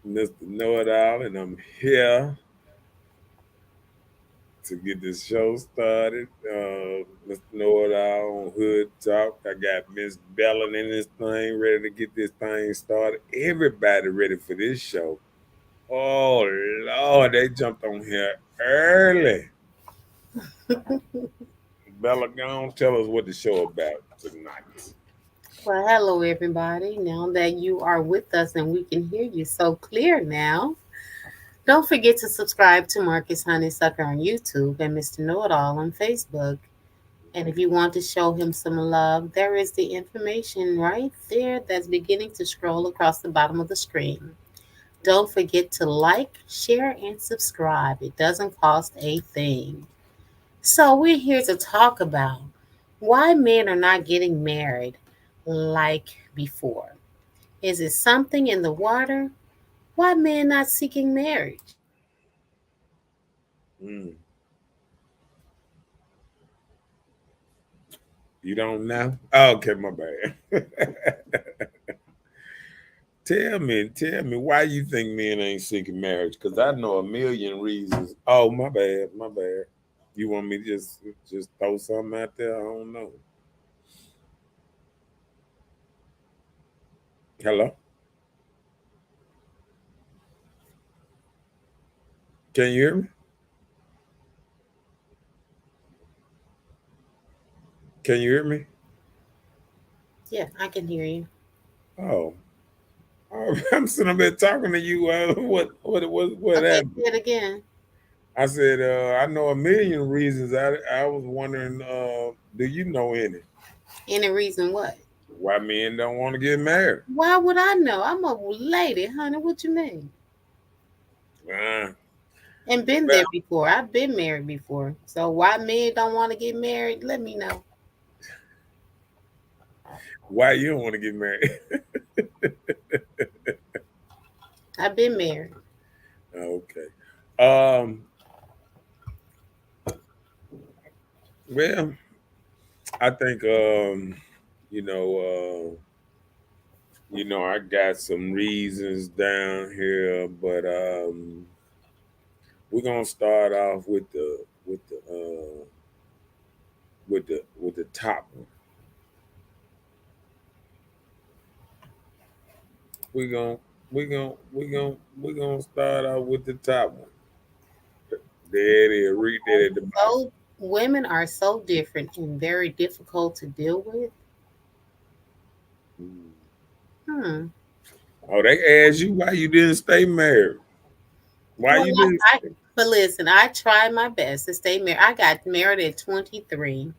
Mr. Know It All, and I'm here to get this show started. Mr. Know It All on Hood Talk. I got Miss Bellin in this thing, ready to get this thing started. Everybody ready for this show. Oh, Lord, they jumped on here early. Bella, go on, tell us what the show about tonight. Well, hello, everybody. Now that you are with us and we can hear you so clear now, don't forget to subscribe to Marcus Honeysucker on YouTube and Mr. Know It All on Facebook. And if you want to show him some love, there is the information right there that's beginning to scroll across the bottom of the screen. Don't forget to like, share, and subscribe. It doesn't cost a thing. So, we're here to talk about why men are not getting married like before. Is it something in the water? Why men not seeking marriage? Mm, you don't know? Oh, okay, my bad. Tell me why you think men ain't seeking marriage? Because I know a million reasons. Oh, my bad. You want me to just throw something out there? I don't know. Hello, can you hear me? Can you hear me? Yeah, I can hear you. Oh, I'm sitting up there talking to you. What Okay, happened? say it again. I said, I know a million reasons. I was wondering, do you know any? Any reason what? Why men don't want to get married? Why would I know? I'm a lady, honey. What you mean? Uh, And been well, there before. I've been married before. So why men don't want to get married? Let me know. why you don't want to get married? I've been married. Okay. Um. Well, I think you know, I got some reasons down here, but we're gonna start off with the top one. We're gonna we're gonna start out with the top one. There it is. Read that at the bottom. So women are so different and very difficult to deal with. Mm. Hmm. Oh, they asked you why you didn't stay married. Why Well, you didn't I stay? but listen, I tried my best to stay married. I got married at 23.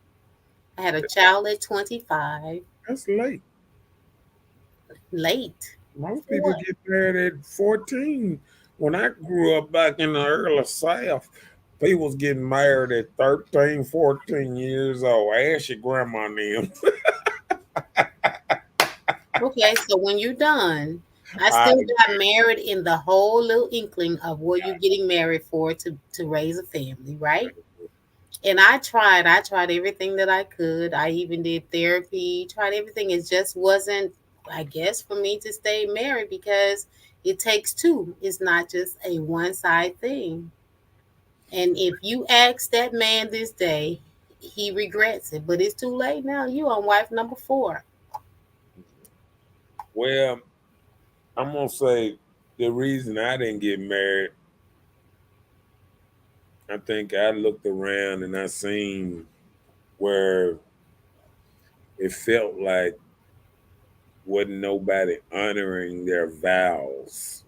I had a child at 25. That's late. Late. Most For people what? get married at 14. When I grew up back in the early South, people was getting married at 13, 14 years old. Ask your grandma and them. Okay, so when you're done, I I, still got married in the whole little inkling of what you're getting married for to raise a family, right? And I tried everything that I could. I even did therapy, tried everything. It just wasn't, I guess, for me to stay married because it takes two. It's not just a one side thing. And if you ask that man this day, he regrets it. But it's too late now. You on wife number 4. well, I'm gonna say the reason I didn't get married, I think I looked around and I seen where it felt like wasn't nobody honoring their vows.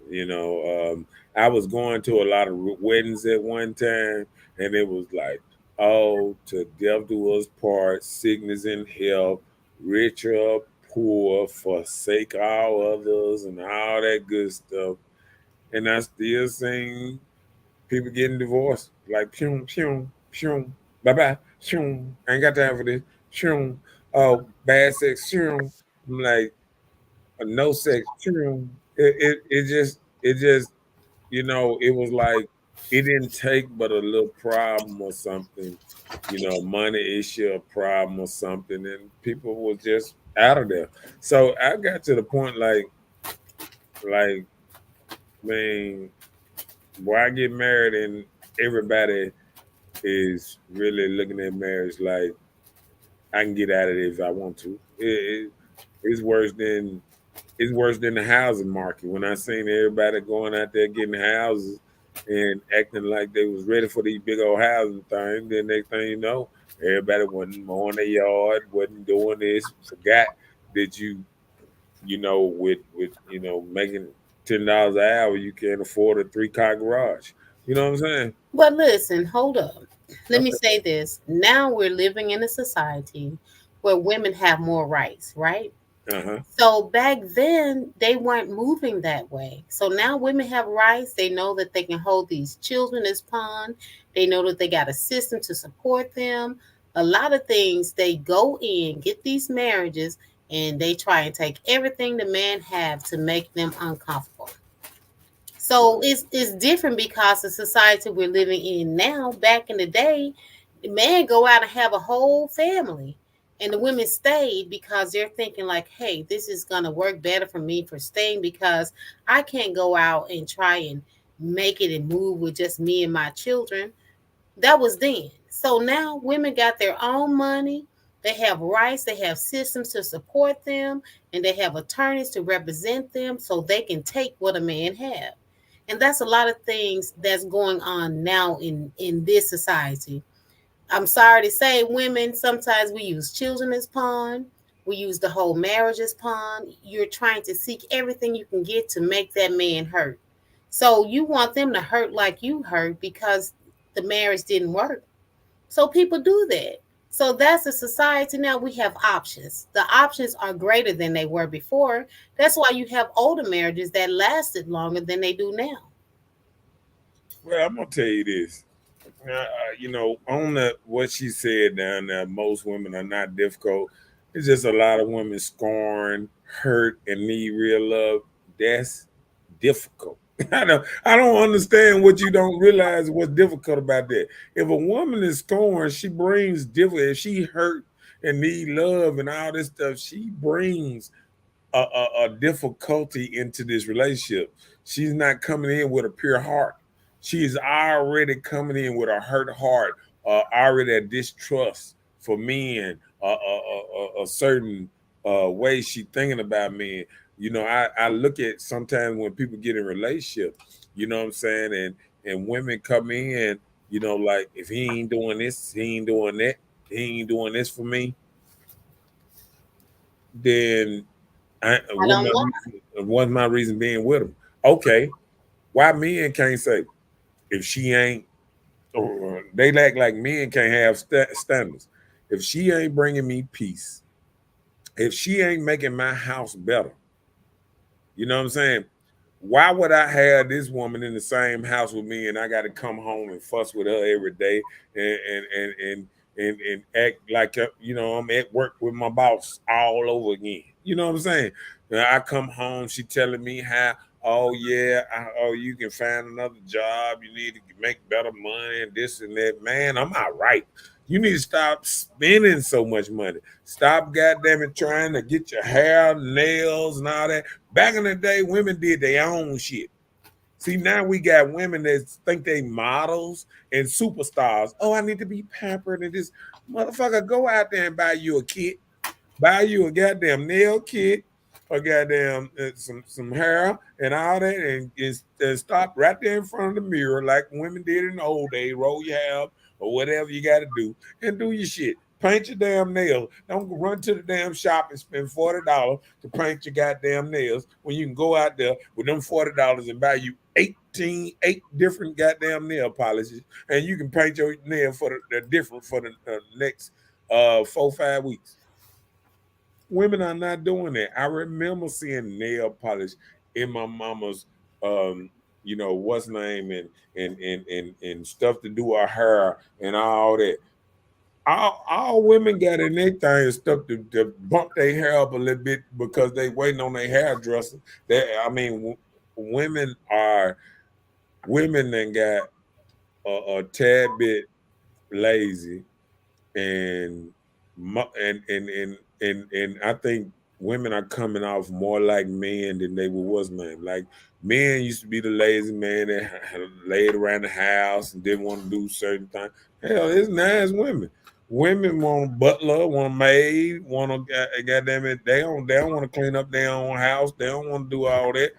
I was going to a lot of weddings at one time, and it was like, "Oh, to death do us part, sickness and health, rich or poor, forsake all others, and all that good stuff." And I still sing people getting divorced, like pew pew pew, bye bye, pew. I ain't got time for this, pew. Oh, bad sex, pew. I'm like, no sex. It just it was like it didn't take but a little problem or something, money issue, a problem or something, and people were just out of there. So I got to the point like, man, why get married and everybody is really looking at marriage like I can get out of it if I want to. It's worse than the housing market. When I seen everybody going out there getting houses and acting like they was ready for these big old housing things, then next thing you know, everybody wasn't mowing their yard, wasn't doing this, forgot that with making $10 an hour, you can't afford a 3-car garage. You know what I'm saying? But listen, hold up. Let me Okay. say this. Now we're living in a society where women have more rights, right? Uh-huh. So back then, they weren't moving that way. So now women have rights. They know that they can hold these children as pawn. They know that they got a system to support them. A lot of things they go in, get these marriages, and they try and take everything the man have to make them uncomfortable. So it's different because the society we're living in now. Back in the day, the man go out and have a whole family, and the women stayed because they're thinking like, "Hey, this is gonna work better for me for staying because I can't go out and try and make it and move with just me and my children." That was then. So now women got their own money. They have rights. They have systems to support them, and they have attorneys to represent them, so they can take what a man have. And that's a lot of things that's going on now in this society. I'm sorry to say, women, sometimes we use children as pawn. We use the whole marriage as pawn. You're trying to seek everything you can get to make that man hurt. So you want them to hurt like you hurt because the marriage didn't work. So people do that. So that's a society now. We have options. The options are greater than they were before. That's why you have older marriages that lasted longer than they do now. Well, I'm gonna tell you this. On what she said down there, most women are not difficult. It's just a lot of women scorn, hurt, and need real love. That's difficult. I don't understand what you don't realize what's difficult about that. If a woman is scorned, she brings difficult. If she hurt and need love and all this stuff, she brings a difficulty into this relationship. She's not coming in with a pure heart. She is already coming in with a hurt heart, already a distrust for men, a certain way she thinking about men. I look at sometimes when people get in relationships, you know what I'm saying, and women come in, like if he ain't doing this, he ain't doing that, he ain't doing this for me, then I don't want. what's my reason being with him? Okay, why men can't say if she ain't? They act like men can't have standards. If she ain't bringing me peace, if she ain't making my house better, you know what I'm saying? Why would I have this woman in the same house with me and I got to come home and fuss with her every day and act like I'm at work with my boss all over again? You know what I'm saying? Now I come home, she telling me how, oh yeah, you can find another job, you need to make better money and this and that. Man, I'm all right. You need to stop spending so much money. Stop, goddamn it, trying to get your hair, nails, and all that. Back in the day, women did their own shit. See, now we got women that think they models and superstars. Oh, I need to be pampered and this motherfucker. Go out there and buy you a kit, buy you a goddamn nail kit, or goddamn some hair and all that, and stop right there in front of the mirror like women did in the old days. Roll your hair or whatever you got to do, and do your shit. Paint your damn nails. Don't run to the damn shop and spend $40 to paint your goddamn nails when you can go out there with them $40 and buy you eight different goddamn nail polishes, and you can paint your nail for the different for the next 4 5 weeks. Women are not doing that. I remember seeing nail polish in my mama's um what's name and stuff to do her hair and all that. All women got in their thing and stuff to bump their hair up a little bit because they waiting on their hairdresser. Women are women that got a tad bit lazy and and I think women are coming off more like men than they was men. Like men used to be the lazy man that laid around the house and didn't want to do certain things. Hell, it's nice women. Women want a butler, want a maid, want to goddamn it. They don't want to clean up their own house. They don't want to do all that.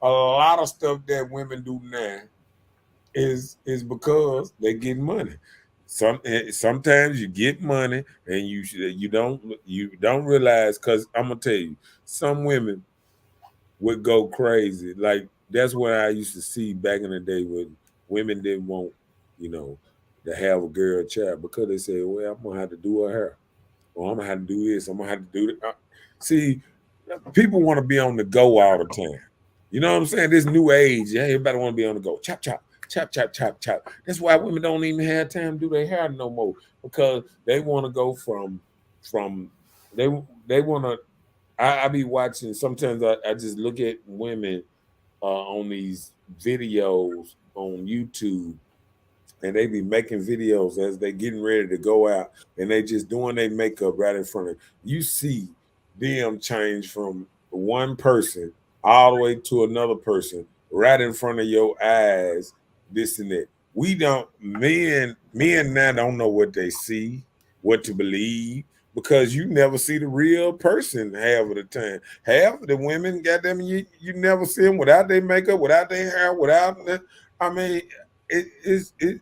A lot of stuff that women do now is because they get money. Sometimes you get money and you don't realize, because I'm gonna tell you, some women would go crazy. Like that's what I used to see back in the day when women didn't want, you know, to have a girl child because they said, "Well, I'm gonna have to do her hair, or I'm gonna have to do this, I'm gonna have to do that." See, people want to be on the go all the time. You know what I'm saying? This new age, yeah, everybody want to be on the go. Chop, chop, chop, chop, chop, chop. That's why women don't even have time to do their hair no more, because they want to go from they they want to. I be watching. Sometimes I just look at women on these videos on YouTube, and they be making videos as they getting ready to go out, and they just doing their makeup right in front of you. See them change from one person all the way to another person right in front of your eyes, this and that. We don't, men now don't know what they see, what to believe, because you never see the real person half of the time. Half of the women, goddamn, you never see them without their makeup, without their hair, without I mean, it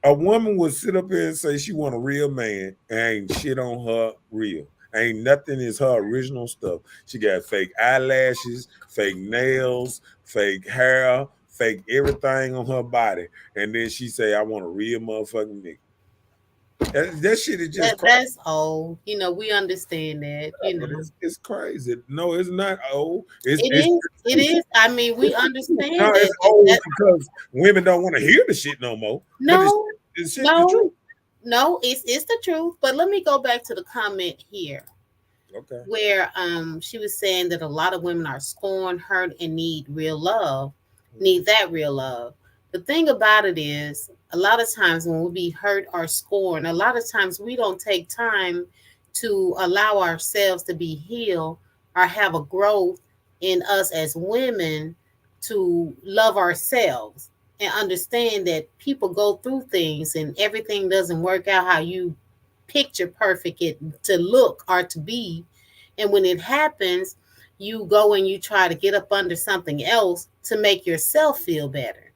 a woman would sit up here and say she want a real man, and ain't shit on her real. Ain't nothing is her original stuff. She got fake eyelashes, fake nails, fake hair, fake everything on her body. And then she say, I want a real motherfucking nigga. That shit is just crazy. That's old. We understand that. But it's crazy. No, it's not old. It's It it's is. It is. I mean, we understand no, that. it's old because women don't want to hear the shit no more. But No, it's shit the no, truth. no. It's the truth. But let me go back to the comment here, Okay. where she was saying that a lot of women are scorned, hurt, and need real love, need that real love. The thing about it is, a lot of times when we be hurt or scorned, a lot of times we don't take time to allow ourselves to be healed or have a growth in us as women to love ourselves and understand that people go through things and everything doesn't work out how you picture perfect it to look or to be. And when it happens, you go and you try to get up under something else to make yourself feel better.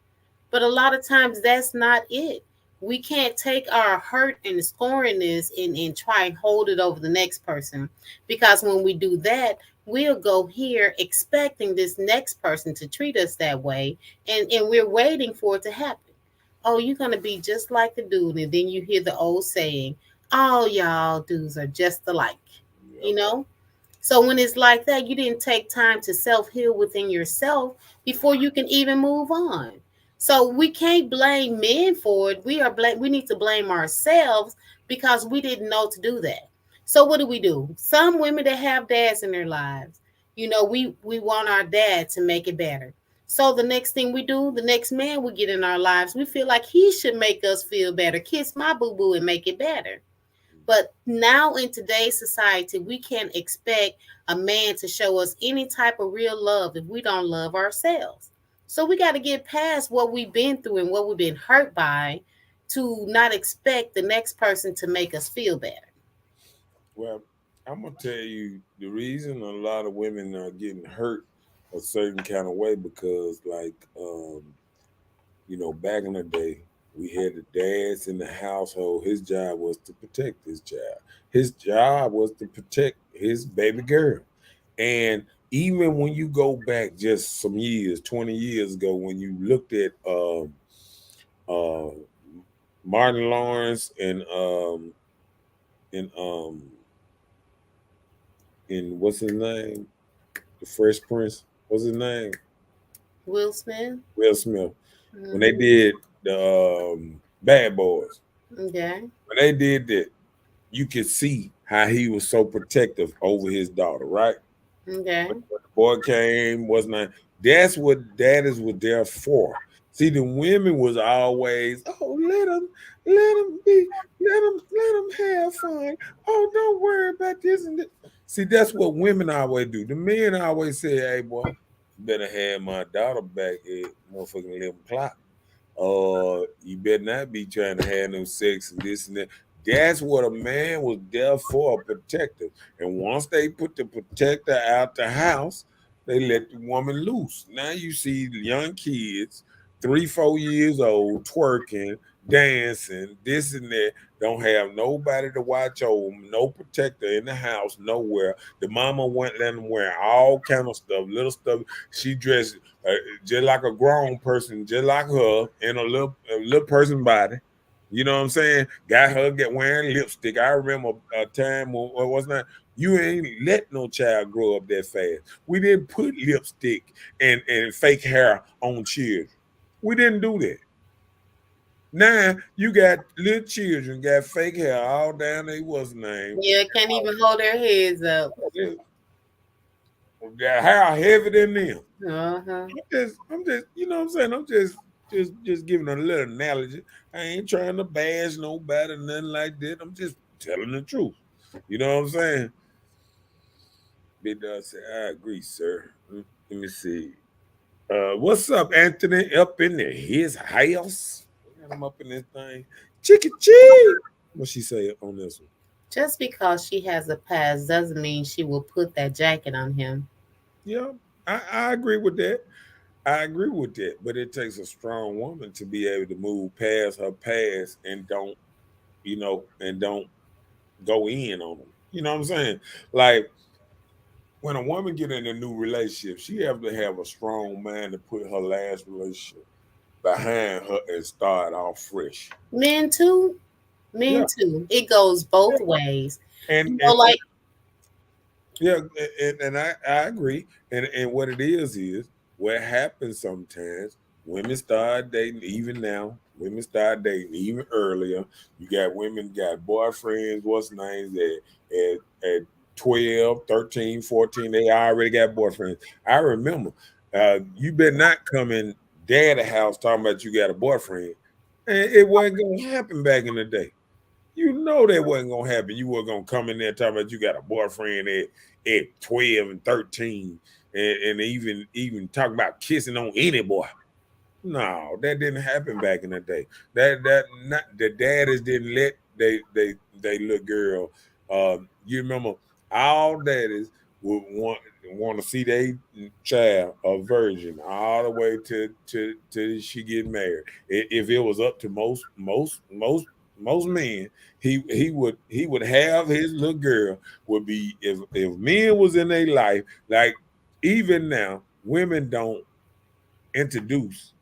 But a lot of times that's not it. We can't take our hurt and scoringness and try and hold it over the next person, because when we do that, we'll go here expecting this next person to treat us that way, and we're waiting for it to happen. Oh, you're going to be just like the dude. And then you hear the old saying, all y'all dudes are just alike, you know? So when it's like that, you didn't take time to self heal within yourself before you can even move on. So we can't blame men for it. We need to blame ourselves because we didn't know to do that. So what do? Some women that have dads in their lives, we want our dad to make it better. So the next thing we do, the next man we get in our lives, we feel like he should make us feel better, kiss my boo boo and make it better. But now in today's society, we can't expect a man to show us any type of real love if we don't love ourselves. So we got to get past what we've been through and what we've been hurt by to not expect the next person to make us feel better. Well, I'm gonna tell you the reason a lot of women are getting hurt a certain kind of way because, like, back in the day, we had the dads in the household. His job was to protect his child. His job was to protect his baby girl. And even when you go back just some years, 20 years ago, when you looked at uh, Martin Lawrence and in what's his name, the Fresh Prince, what's his name, Will Smith? Will Smith, when they Mm-hmm. did the Bad Boys, Okay. when they did that, you could see how he was so protective over his daughter, right? Okay. When the boy came, was not. That's what daddies were there for. See, the women was always, oh, let them be, let them have fun. Oh, don't worry about this and that. See, that's what women always do. The men always say, hey, boy, better have my daughter back at motherfucking 11 o'clock. You better not be trying to have no sex and this and that. That's what a man was there for, a protector. And once they put the protector out the house, they let the woman loose. Now you see young kids, 3, 4 years old, twerking, dancing, this and that, don't have nobody to watch over them, no protector in the house, nowhere. The mama went letting them wear all kind of stuff, little stuff. She dressed just like a grown person, just like her, in a little person body. You know what I'm saying? Got her get wearing lipstick. I remember a time when what was not. You ain't let no child grow up that fast. We didn't put lipstick and fake hair on children. We didn't do that. Now you got little children got fake hair all down they what's name. Yeah, can't even hold their heads up. Got hair heavier than them. Uh-huh. I'm just, you know what I'm saying? I'm just giving a little analogy. I ain't trying to bash nobody, nothing like that. I'm just telling the truth. You know what I'm saying? Big Dog said, I agree, sir. Let me see. What's up, Anthony? Up in there, his house. Got him up in this thing. Chicky chee. What she say on this one? Just because she has a past doesn't mean she will put that jacket on him. Yeah, I agree with that. I agree with that, but it takes a strong woman to be able to move past her past and don't, and don't go in on them. You know what I'm saying? Like when a woman get in a new relationship, she have to have a strong mind to put her last relationship behind her and start off fresh. Men too. Men Yeah, too. It goes both ways. and You know, and, like yeah, and I agree. And what it is what happens sometimes. Women start dating even now. Women start dating even earlier. You got women got boyfriends, what's names at 12, 13, 14. They already got boyfriends. I remember you better not come in daddy house talking about you got a boyfriend. And it wasn't gonna happen back in the day. You know that wasn't gonna happen. You were gonna come in there talking about you got a boyfriend at 12 and 13 and even talk about kissing on any boy. No, that didn't happen back in the day. That not the daddies didn't let they little girl. You remember all daddies would want to see their child a virgin all the way to she get married. If it was up to most men, he would have his little girl would be if men was in their life like even now women don't introduce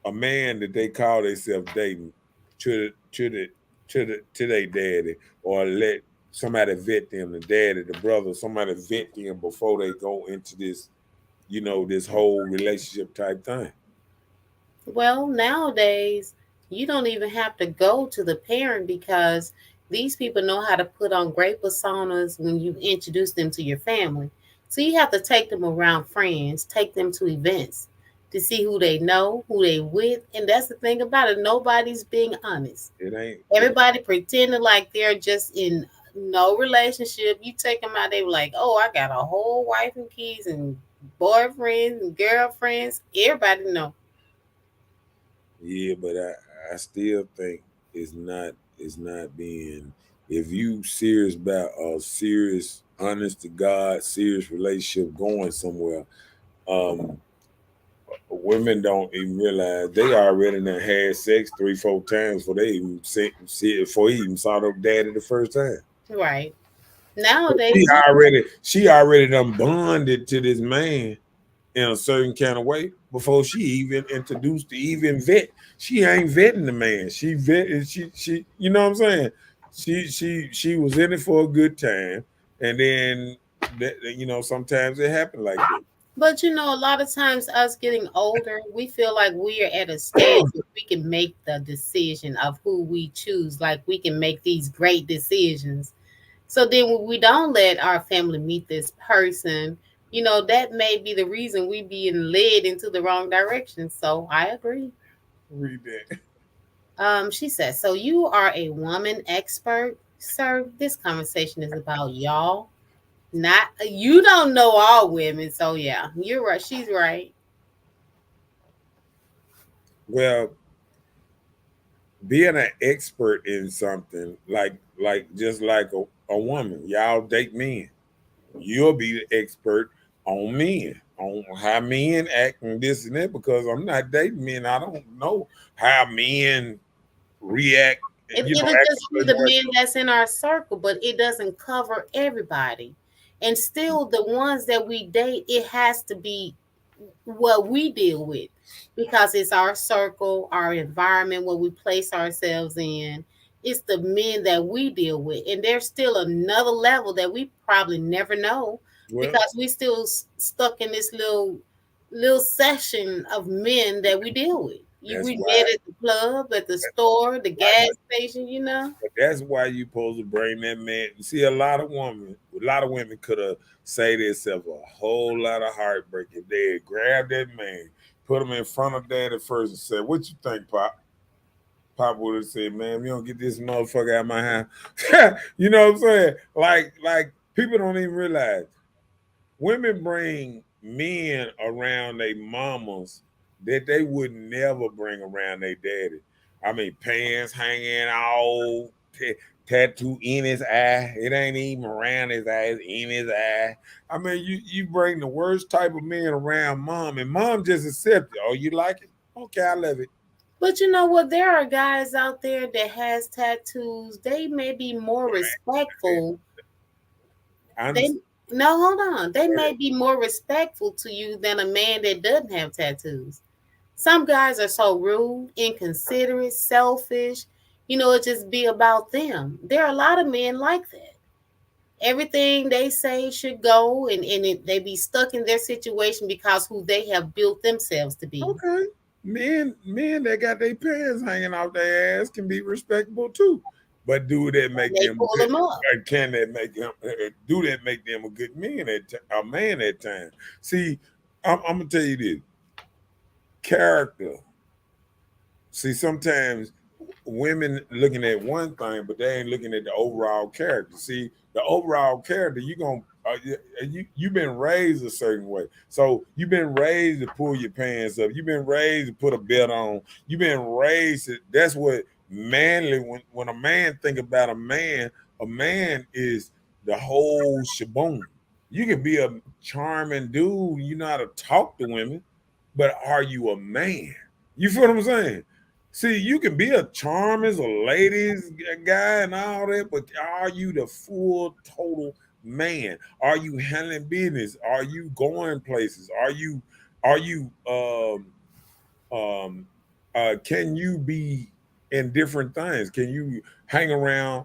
a man that they call themselves dating to their daddy or let somebody vet them, the daddy, the brother, somebody vet them before they go into this, this whole relationship type thing. well, nowadays, you don't even have to go to the parent because these people know how to put on great personas when you introduce them to your family. So you have to take them around friends, take them to events to see who they know, who they with. And that's the thing about it. Nobody's being honest. It ain't Everybody pretending like they're just in no relationship. You take them out, they were like, oh, I got a whole wife and kids and boyfriends and girlfriends. Everybody know. yeah, but I still think it's not being if you serious about a serious, honest to God, serious relationship going somewhere, um, women don't even realize they already done had sex 3, 4 times before they even see it before he even saw their daddy the first time. Right. She Nowadays, already done bonded to this man in a certain kind of way before she even introduced to even vet. She ain't vetting the man. She vetted she you know what I'm saying? She was in it for a good time. And then sometimes it happened like that. but a lot of times us getting older, we feel like we are at a stage where we can make the decision of who we choose. Like we can make these great decisions. So then when we don't let our family meet this person, That may be the reason we being led into the wrong direction. So I agree. Read that. She says, so you are a woman expert, sir. This conversation is about y'all. Not you don't know all women, so yeah, you're right. She's right. Well, being an expert in something, like just like a woman, y'all date men. You'll be the expert on men, on how men act and this and that, because I'm not dating men. I don't know how men react, It'll act just a be certain the way. men that's in our circle, but it doesn't cover everybody. And still, the ones that we date, it has to be what we deal with because it's our circle, our environment, what we place ourselves in. It's the men that we deal with. And there's still another level that we probably never know Well, because we still stuck in this little section of men that we deal with. that's We why. met at the club, at the store, the gas station. But that's why you supposed to bring that man. You see, a lot of women could have saved themselves a whole lot of heartbreak if they had grabbed that man, put him in front of dad at first, and said, "What you think, Pop?" Pop would have said, "Man, you don't get this motherfucker out of my house." You know what I'm saying? Like people don't even realize women bring men around their mamas that they would never bring around their daddy. I mean, pants hanging all tattoo in his eye. It ain't even around his eye, it's in his eye. I mean, you bring the worst type of men around mom, and mom just accept it. Oh, you like it? Okay, I love it. But you know what? There are guys out there that has tattoos. They may be more respectful. I They understand. no, hold on. They may be more respectful to you than a man that doesn't have tattoos. Some guys are so rude, inconsiderate, selfish. It just be about them. There are a lot of men like that. Everything they say should go, and they be stuck in their situation because who they have built themselves to be. Okay. Men that got their pants hanging out their ass can be respectable too. But do that make They them pull good? them up. Can that make them? Do that make them a good man a man at time? See, I'm gonna tell you this: character. See, sometimes women looking at one thing, but they ain't looking at the overall character. See, the overall character, you've been raised a certain way. So you've been raised to pull your pants up. You've been raised to put a belt on. You've been raised to, that's what manly. When a man think about a man is the whole shaboom. You can be a charming dude. You know how to talk to women, but are you a man? You feel what I'm saying? See, you can be a charming, a ladies guy and all that, but are you the full total man? Are you handling business? Are you going places? Are you can you be in different things? Can you hang around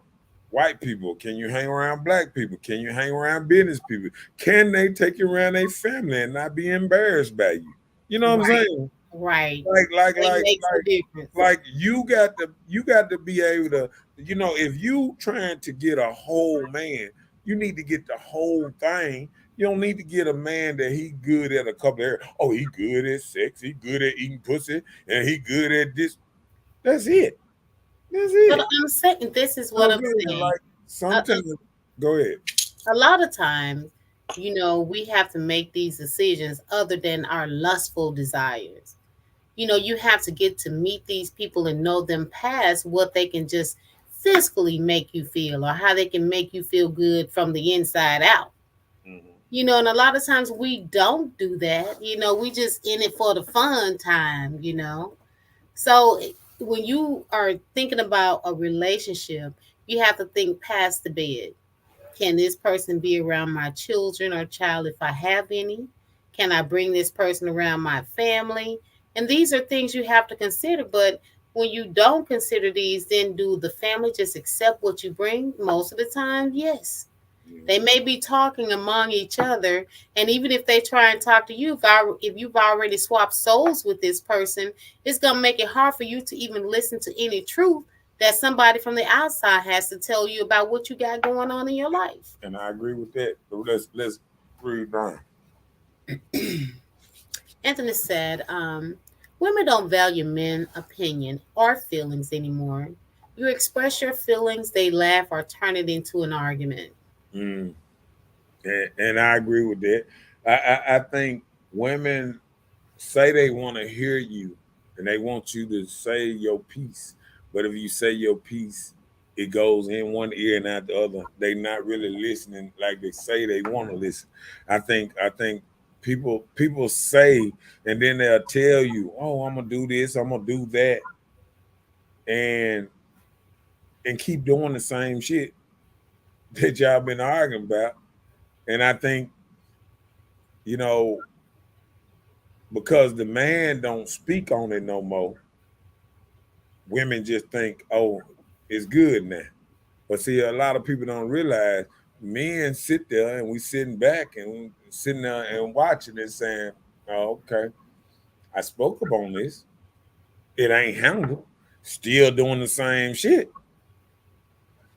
white people? Can you hang around black people? Can you hang around business people? Can they take you around their family and not be embarrassed by you? You know what I'm Right, saying? right. like like It like makes a like difference. like you got to be able to, if you trying to get a whole man, you need to get the whole thing. You don't need to get a man that he good at a couple of areas. Oh, he good at sex, he good at eating pussy, and he good at this. That's it. That's But it. I'm saying this is You know what what I'm I'm saying? saying. Like A, sometimes, go ahead. a lot of times, we have to make these decisions other than our lustful desires. You have to get to meet these people and know them past what they can just physically make you feel or how they can make you feel good from the inside out. Mhm. And a lot of times we don't do that. We just in it for the fun time. So when you are thinking about a relationship, you have to think past the bed. Can this person be around my children or child if I have any? Can I bring this person around my family? And these are things you have to consider. But when you don't consider these, then do the family just accept what you bring? Most of the time, yes. Yeah. They may be talking among each other, and even if they try and talk to you, if you've already swapped souls with this person, it's gonna make it hard for you to even listen to any truth that somebody from the outside has to tell you about what you got going on in your life. And I agree with that. But let's read down. Anthony said, women don't value men' opinion or feelings anymore. You express your feelings, they laugh or turn it into an argument. Mm. And I agree with that. I think women say they want to hear you and they want you to say your piece. But if you say your piece, it goes in one ear and out the other. They not really listening like they say they want to listen. I think people say and then they'll tell you, oh, I'm gonna do this, I'm gonna do that, and keep doing the same shit that y'all been arguing about. And I think, you know, because the man don't speak on it no more, women just think, oh, it's good now. But see, a lot of people don't realize men sit there and we sitting back and sitting there and watching and saying, oh, okay, I spoke up on this. It ain't handled. Still doing the same shit.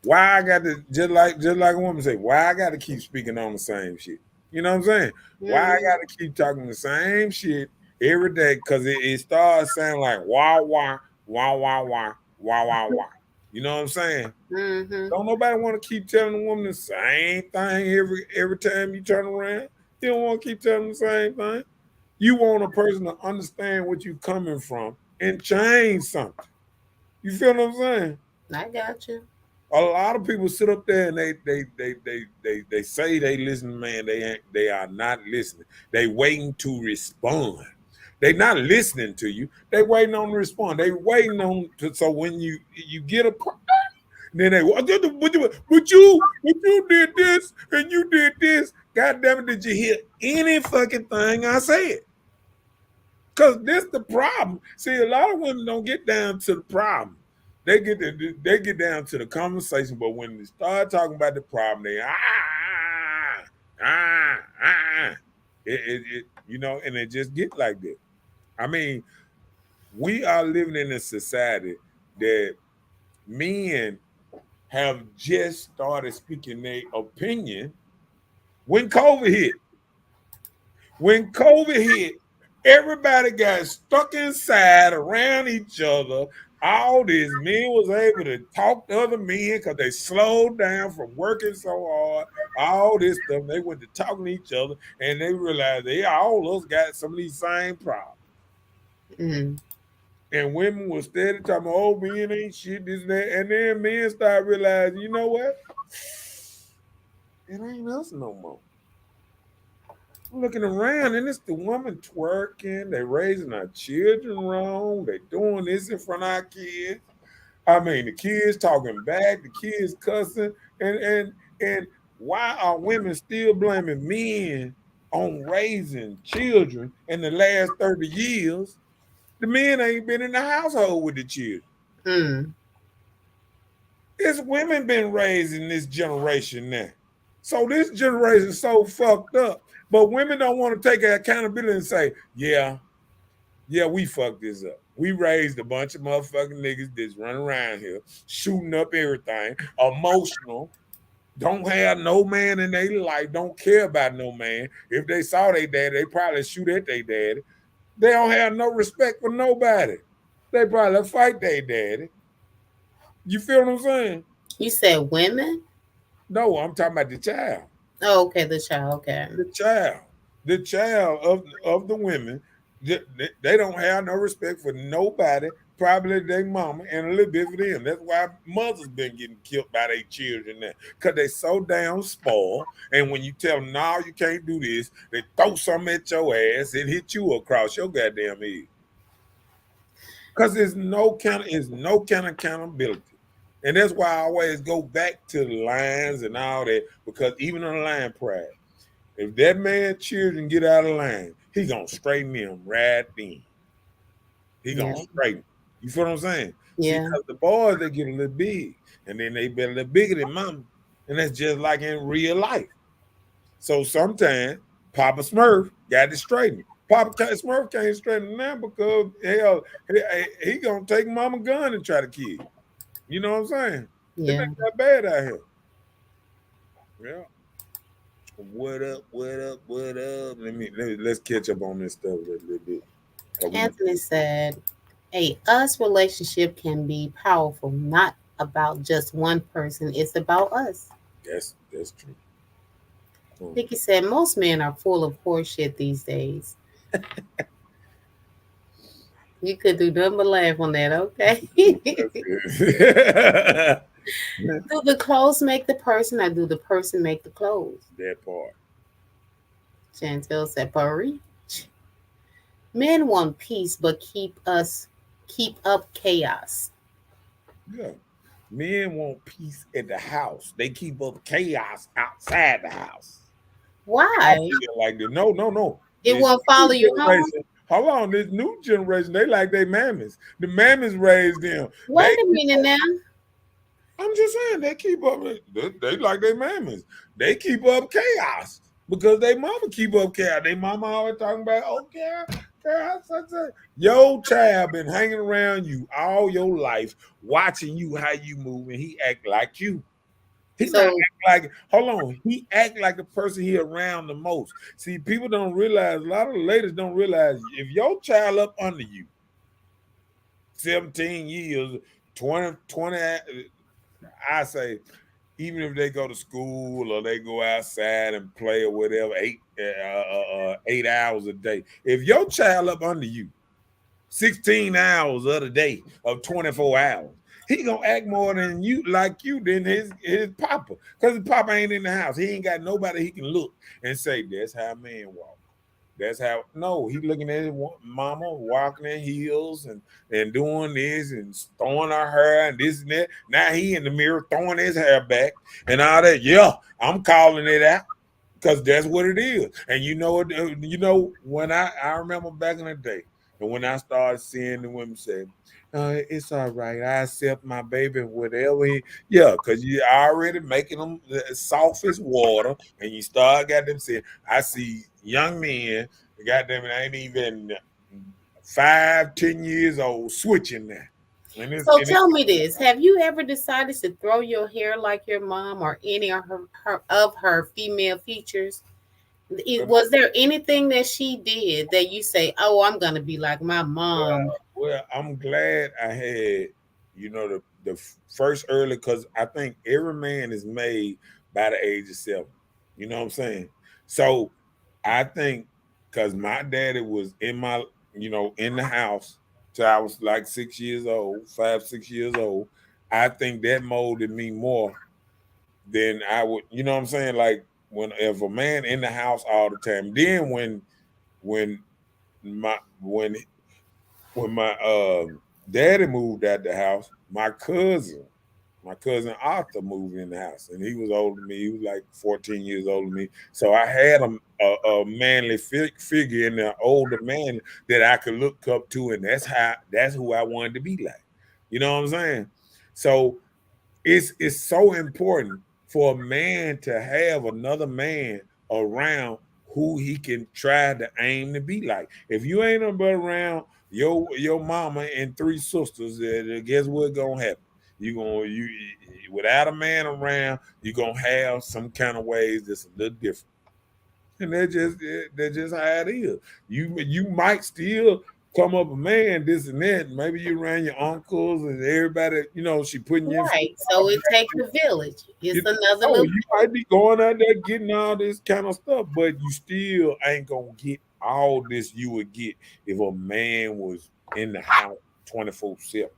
Why I got to just like a woman say, why I got to keep speaking on the same shit? You know what I'm saying? Why I Mm-hmm. got to keep talking the same shit every day? Because it starts sounding like wah wah wah wah wah wah wah wah. You know what I'm saying? Mm-hmm. Don't nobody want to keep telling the woman the same thing every time you turn around. You don't want to keep telling them the same thing. You want a person to understand what you coming from and change something. You feel what I'm saying? I got you. A lot of people sit up there and they say they listen, man. They are not listening. They waiting to respond. They not listening to you. They waiting on to respond. They waiting on to, so when you get a then they but you did this and you did this. God damn it, did you hear any fucking thing I said? Cause this the problem. See, a lot of women don't get down to the problem. They get down to the conversation, but when they start talking about the problem, they ah ah. And it just get like that. I mean, we are living in a society that men have just started speaking their opinion when COVID hit. When COVID hit, everybody got stuck inside around each other. All these men was able to talk to other men because they slowed down from working so hard. All this stuff, they went to talking to each other, and they realized they all of us got some of these same problems. Mm. And women was steady talking, oh, men ain't shit, this and that. And then men start realizing, you know what? It ain't us no more. I'm looking around and it's the woman twerking. They raising our children wrong. They doing this in front of our kids. I mean, the kids talking back, the kids cussing, and why are women still blaming men on raising children in the last 30 years? The men ain't been in the household with the children. Mm. It's women been raised in this generation now. So this generation is so fucked up. But women don't want to take accountability and say, yeah, we fucked this up. We raised a bunch of motherfucking niggas that's running around here, shooting up everything, emotional, don't have no man in their life, don't care about no man. If they saw their daddy, they probably shoot at their daddy. They don't have no respect for nobody. They probably fight their daddy. You feel what I'm saying? You said women? No, I'm talking about the child. Oh, okay, the child. Okay. The child. The child of the women. They don't have no respect for nobody, probably their mama, and a little bit for them. That's why mothers been getting killed by their children now. Because they so damn spoiled. And when you tell them, no, you can't do this, they throw something at your ass and hit you across your goddamn head. Because there's no kind of accountability. And that's why I always go back to the lines and all that, because even on the line pride, if that man children get out of line, he gonna straighten them right then. He gonna Yeah. straighten. You feel what I'm saying? See, Yeah. because the boys they get a little big, and then they get a little bigger than mama, and that's just like in real life. So sometimes Papa Smurf got to straighten. Smurf can't straighten now because hell, he gonna take mama gun and try to kill you. You know what I'm saying? It Yeah. ain't that bad out here. Yeah. What up? What up? What up? Let's catch up on this stuff a little bit. 'Cause Anthony said, a us relationship can be powerful, not about just one person, it's about us. that's true. Nikki said, most men are full of horseshit these days. You could do nothing but laugh on that, okay? Do the clothes make the person or do the person make the clothes? That part. Chantel said, preach. Men want peace but keep up chaos. Yeah. Men want peace at the house. They keep up chaos outside the house. I Why? feel like that. No. It This won't new follow you home. generation. Hold on, this new generation, they like their mammies. The mammies raised them. Wait a minute now. I'm just saying they keep up. They like their mammies. They keep up chaos because they mama keep up chaos. They mama always talking about, oh, chaos, such. Your child been hanging around you all your life, watching you how you move, and he act like you. He So- not act like, hold on, he act like the person he around the most. See, people don't realize, a lot of the ladies don't realize if your child up under you 17 years, 20, I say, even if they go to school or they go outside and play or whatever, 8 hours a day, if your child up under you 16 hours of the day of 24 hours, he gonna act more than you like you than his papa, because his papa ain't in the house. He ain't got nobody he can look and say, that's how a man walk. That's how. No, he looking at his mama walking in heels and doing this and throwing her hair and this and that. Now he in the mirror throwing his hair back and all that. Yeah, I'm calling it out because that's what it is. And you know what? When I remember back in the day, and when I started seeing the women say, it's all right, I accept my baby, whatever. Yeah, because you already making them soft as water, and you start got them saying, I see young men, goddamn it, ain't even 5, 10 years old switching now. So tell me this: have you ever decided to throw your hair like your mom or any of her female features? Was there anything that she did that you say, "Oh, I'm gonna be like my mom"? Well, I'm glad I had, the first early, because I think every man is made by the age of 7. You know what I'm saying? So I think because my daddy was in the house till I was like 6 years old, 5, 6 years old. I think that molded me more than I would, you know what I'm saying? Like if a man in the house all the time, then when my when my daddy moved out the house, my cousin Arthur moved in the house, and he was older than me. He was like 14 years older than me. So I had a manly figure in there, older man that I could look up to, and that's who I wanted to be like. You know what I'm saying? So it's so important for a man to have another man around who he can try to aim to be like. If you ain't but around your mama and 3 sisters, guess what gonna happen? You without a man around, you're gonna have some kind of ways that's a little different. And that's just how it is. You might still come up a man, this and that. Maybe you around your uncles and everybody, she putting you Right. So it takes a village. It's another little. You might be going out there getting all this kind of stuff, but you still ain't gonna get all this you would get if a man was in the house 24/7.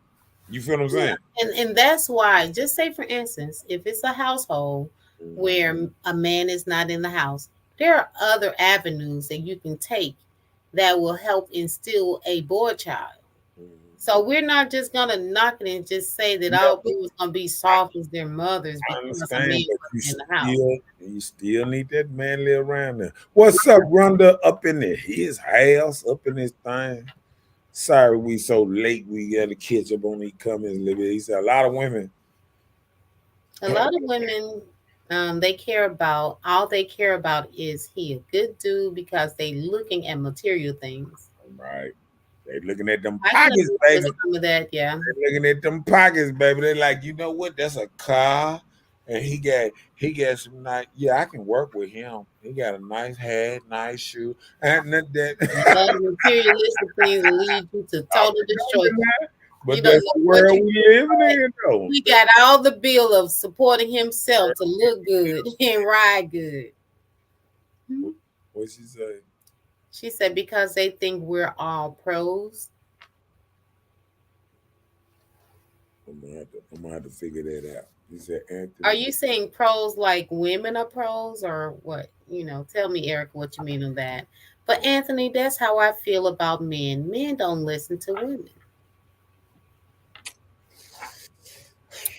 You feel what I'm saying? And that's why, just say for instance, if it's a household where a man is not in the house, there are other avenues that you can take that will help instill a boy child. So we're not just gonna knock it and just say that all people is gonna be soft as their mothers because a man was in the house. You still need that manly around there. What's up, Rhonda? Up in his house, up in his thing. Sorry, we so late. We got to catch up on these comments a little bit. He said a lot of women. They care about all they care about is he a good dude because they looking at material things. Right. They looking at them pockets, baby. Some of that, yeah. They looking at them pockets, baby. They like, you know what? That's a car, and he got some nice. Yeah, I can work with him. He got a nice hat, nice shoe, and that. Love materialistic things will lead you to total destruction. You But don't that's know the what world you we living in, though. he got all the bill of supporting himself to look good and ride good. What she say? She said because they think we're all pros. I'm gonna have to figure that out. He said Are Anthony. you saying pros like women are pros or what? Tell me, Erica, what you mean on that. But Anthony, that's how I feel about men. Men don't listen to women.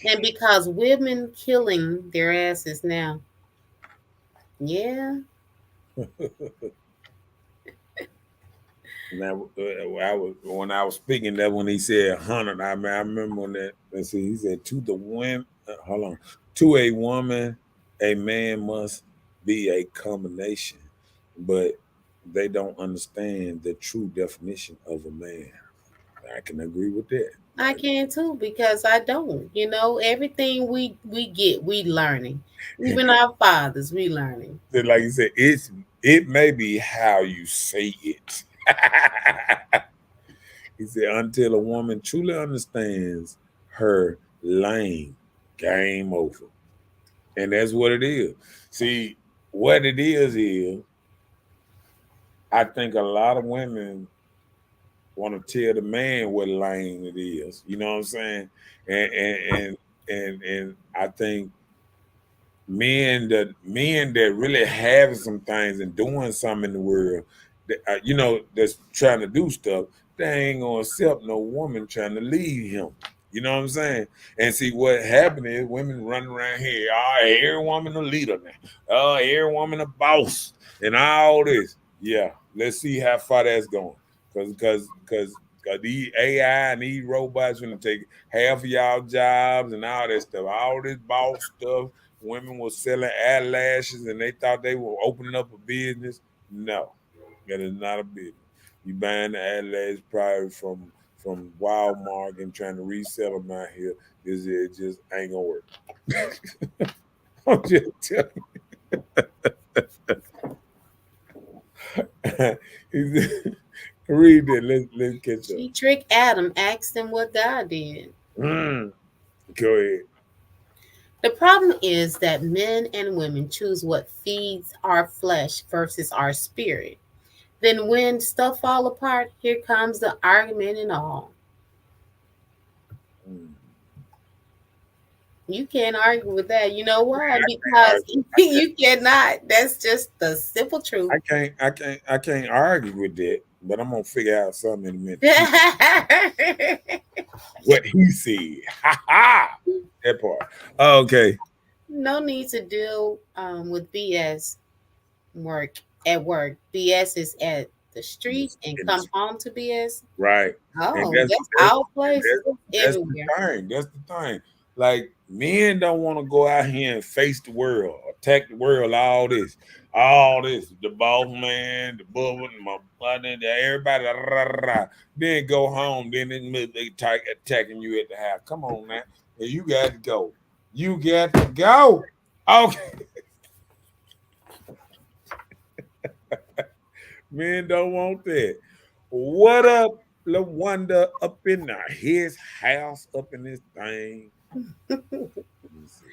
And because women killing their asses now. Yeah. Now, when I was speaking that when he said 100, I remember when that. Let's see, he said to the women. Hold on, to a woman, a man must be a combination, but they don't understand the true definition of a man. I can agree with that. I can too because I don't. Everything we get, we learning. Even our fathers, we learning. Like you said, it may be how you say it. He said, until a woman truly understands her lane, game over. And that's what it is. See, what it is I think a lot of women want to tell the man what lane it is. You know what I'm saying? And I think men that really have some things and doing something in the world, that's trying to do stuff, they ain't gonna accept no woman trying to lead him. You know what I'm saying? And see what happened is women running around here, every woman a leader now. Every woman a boss and all this. Yeah, let's see how far that's going. Cause these AI and these robots gonna take half of y'all jobs and all that stuff, all this boss stuff. Women were selling eyelashes and they thought they were opening up a business. No, that is not a business. You buying the eyelashes probably from Walmart and trying to resell them out here. It just ain't gonna work. I'm just telling you. Read it. Let's catch up. She tricked Adam, asked him what God did. Mm, go ahead. The problem is that men and women choose what feeds our flesh versus our spirit. Then when stuff fall apart, here comes the argument and all. Mm. You can't argue with that. You know why? I, Because you cannot. That's just the simple truth. I can't argue with that, but I'm gonna figure out something in a minute. What he said. Ha ha. That part. Okay. No need to deal with BS work at work. BS is at the street and And come home to BS. right. And Oh, that's that's that's our place. that's the Everywhere. thing. That's the thing. Like men don't want to go out here and face the world, attack the world, all this, the boss man, the bubble, my partner, everybody, rah, rah, rah. Then go home, then they attacking you at the house. Come on, man, and you got to go. You got to go. Okay, men don't want that. What up, LaWanda, up in his house, up in this thing? Let me see.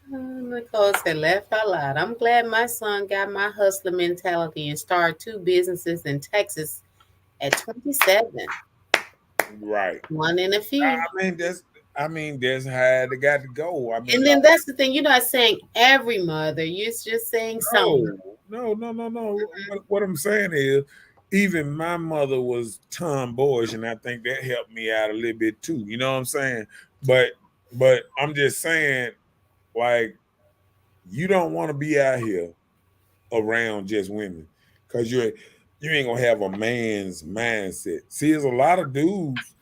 Nicole said, laugh out loud. I'm glad my son got my hustler mentality and started two businesses in Texas at 27. Right. One in a I few. mean, that's how they got to go. I mean, And then that's the thing. You're not saying every mother. You're just saying some. no. What I'm saying is, even my mother was tomboyish, and I think that helped me out a little bit too. You know what I'm saying? But I'm just saying, like, you don't want to be out here around just women because you ain't gonna have a man's mindset. See, there's a lot of dudes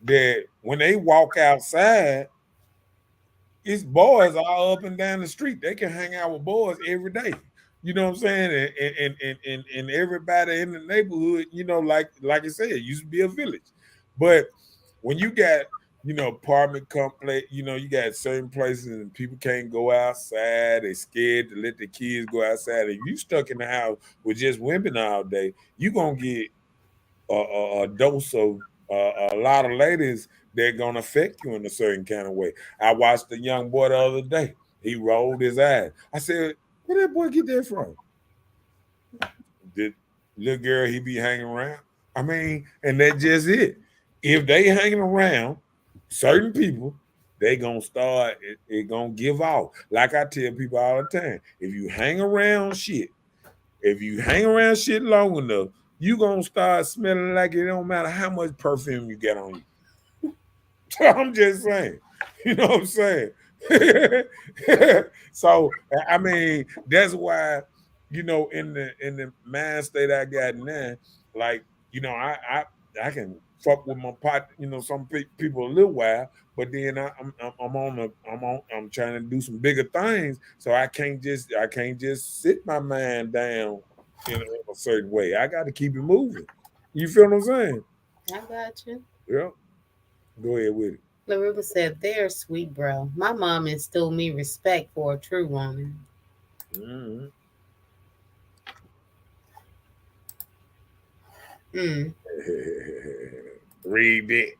that when they walk outside, it's boys all up and down the street. They can hang out with boys every day. You know what I'm saying? And everybody in the neighborhood, like I said, it used to be a village. But when you got apartment complex. You got certain places and people can't go outside. They scared to let the kids go outside. If you stuck in the house with just women all day, you gonna get a dose of a lot of ladies that gonna affect you in a certain kind of way. I watched a young boy the other day. He rolled his eyes. I said, "Where that boy get that from?" The little girl he be hanging around. I mean, and that's just it. If they hanging around certain people, they gonna start it gonna give off. Like I tell people all the time, if you hang around shit long enough, you gonna start smelling like it don't matter how much perfume you get on you. I'm just saying. You know what I'm saying? So I mean, that's why, in the mind state I got now, like, I can fuck with my pot, some people a little while, but then I'm trying to do some bigger things, so I can't just sit my mind down in a certain way. I got to keep it moving. You feel what I'm saying? I got you. Yeah. Go ahead with it. Lariba said, "There's sweet, bro. My mom instilled me respect for a true woman." Mm-hmm. Mm. Read it.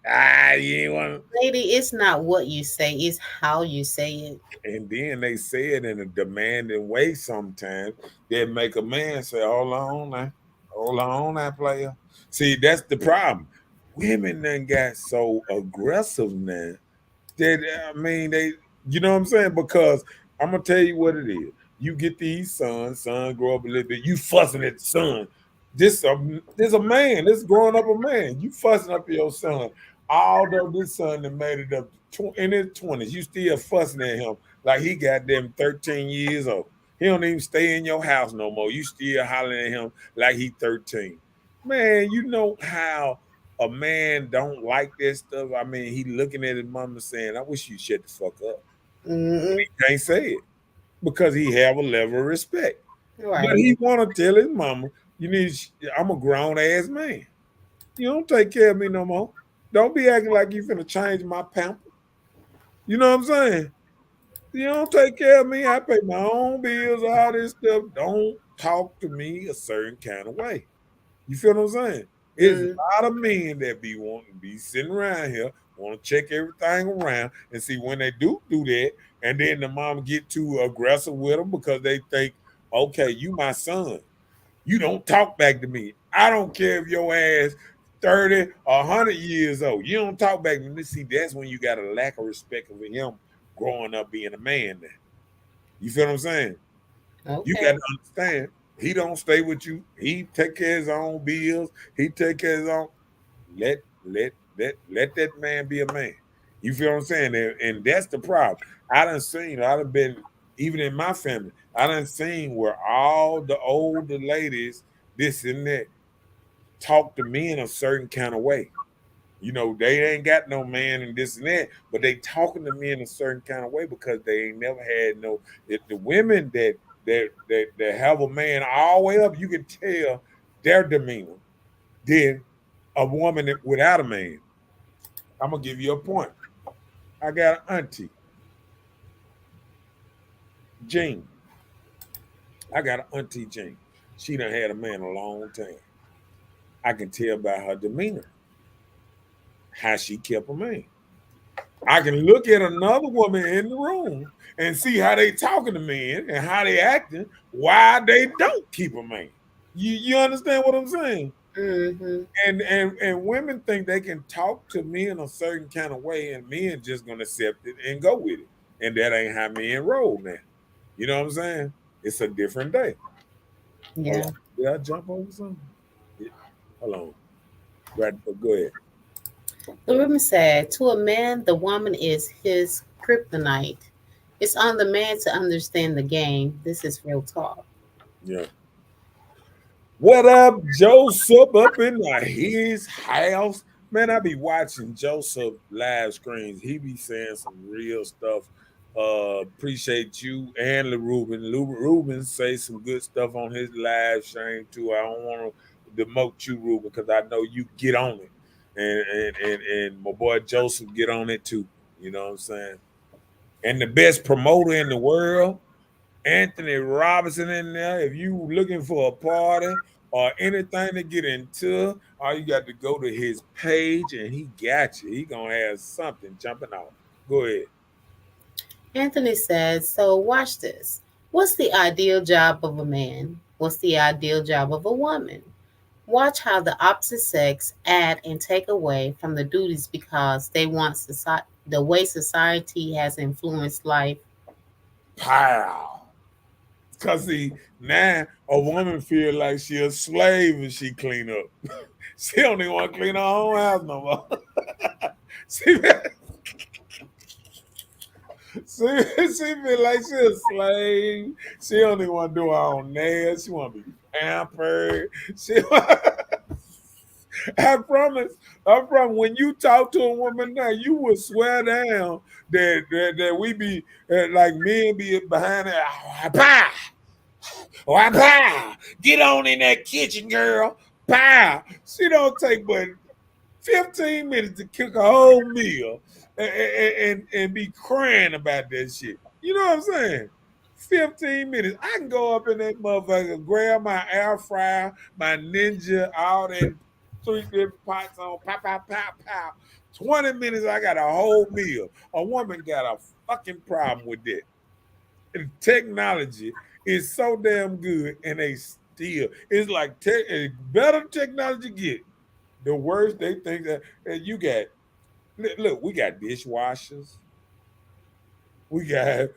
You ain't want. Lady, it's not what you say, it's how you say it. And then they say it in a demanding way sometimes that make a man say, hold on now, player." See, that's the problem. Women then got so aggressive now that, I mean, you know what I'm saying? Because I'm gonna tell you what it is. You get these son grow up a little bit, you fussing at the son. This a man, this growing up a man. You fussing up your son. Although this son that made it up in his 20s, you still fussing at him like he got them 13 years old. He don't even stay in your house no more. You still hollering at him like he 13. Man, you know how a man don't like this stuff. I mean, he looking at his mama saying, "I wish you shut the fuck up." Mm-mm. He can't say it because he have a level of respect. But Right. he want to tell his mama, I'm a grown ass man. You don't take care of me no more. Don't be acting like you finna change my pamper. You know what I'm saying? You don't take care of me. I pay my own bills, all this stuff. Don't talk to me a certain kind of way. You feel what I'm saying? It's Mm. a lot of men that be wanting to be sitting around here, want to check everything around and see when they do that, and then the mom get too aggressive with them because they think, okay, you my son. You don't talk back to me. I don't care if your ass 30 or 100 years old. You don't talk back to me. See, that's when you got a lack of respect for him growing up being a man now. You feel what I'm saying? You got Okay. to understand, he don't stay with you. He take care of his own bills. He take care of his own. Let that man be a man. You feel what I'm saying? And that's the problem. I done been, even in my family, I done seen where all the older ladies, this and that, talk to me in a certain kind of way. They ain't got no man and this and that, but they talking to me in a certain kind of way because they ain't never had no. The women that have a man all the way up, you can tell their demeanor than a woman without a man. I'm gonna give you a point. I got an auntie, Jean. I got an auntie Jean. She done had a man a long time. I can tell by her demeanor how she kept a man. I can look at another woman in the room and see how they talking to men and how they acting, why they don't keep a man. You understand what I'm saying? Mm-hmm. And women think they can talk to men a certain kind of way, and men just gonna accept it and go with it. And that ain't how men roll now. You know what I'm saying? It's a different day. Hold Yeah. on. Did I jump over something? Yeah. Hold on. Right. Go ahead. The woman said, "To a man, the woman is his kryptonite. It's on the man to understand the game. This is real talk." Yeah. What up, Joseph? Up in his house. Man, I be watching Joseph live screens. He be saying some real stuff. Appreciate you and LaRuben. Ruben say some good stuff on his live stream too. I don't want to demote you, Ruben, because I know you get on it. and my boy Joseph get on it too. You know what I'm saying? And the best promoter in the world, Anthony Robinson in there. If you looking for a party or anything to get into, all you got to go to his page and he got you. He gonna have something jumping out. Go ahead. Anthony says, so watch this. What's the ideal job of a man? What's the ideal job of a woman? Watch how the opposite sex add and take away from the duties because they want the way society has influenced life. Pow. Cause see, now a woman feel like she a slave if she clean up. She don't even want to clean her own house no more. she, she feel like she a slave. She don't even want to do her own nails. She want to be pampered. She, I promise. When you talk to a woman now, you will swear down that we be like men be behind it. Bah! Bah! Get on in that kitchen, girl. Bah! She don't take but 15 minutes to cook a whole meal and be crying about that shit. You know what I'm saying? 15 minutes. I can go up in that motherfucker, grab my air fryer, my Ninja, all that 3 different pots on, pow, pow, pow, pow. 20 minutes, I got a whole meal. A woman got a fucking problem with that. And technology is so damn good, and they still, it's like better technology get, the worse they think that you got. Look, we got dishwashers. We got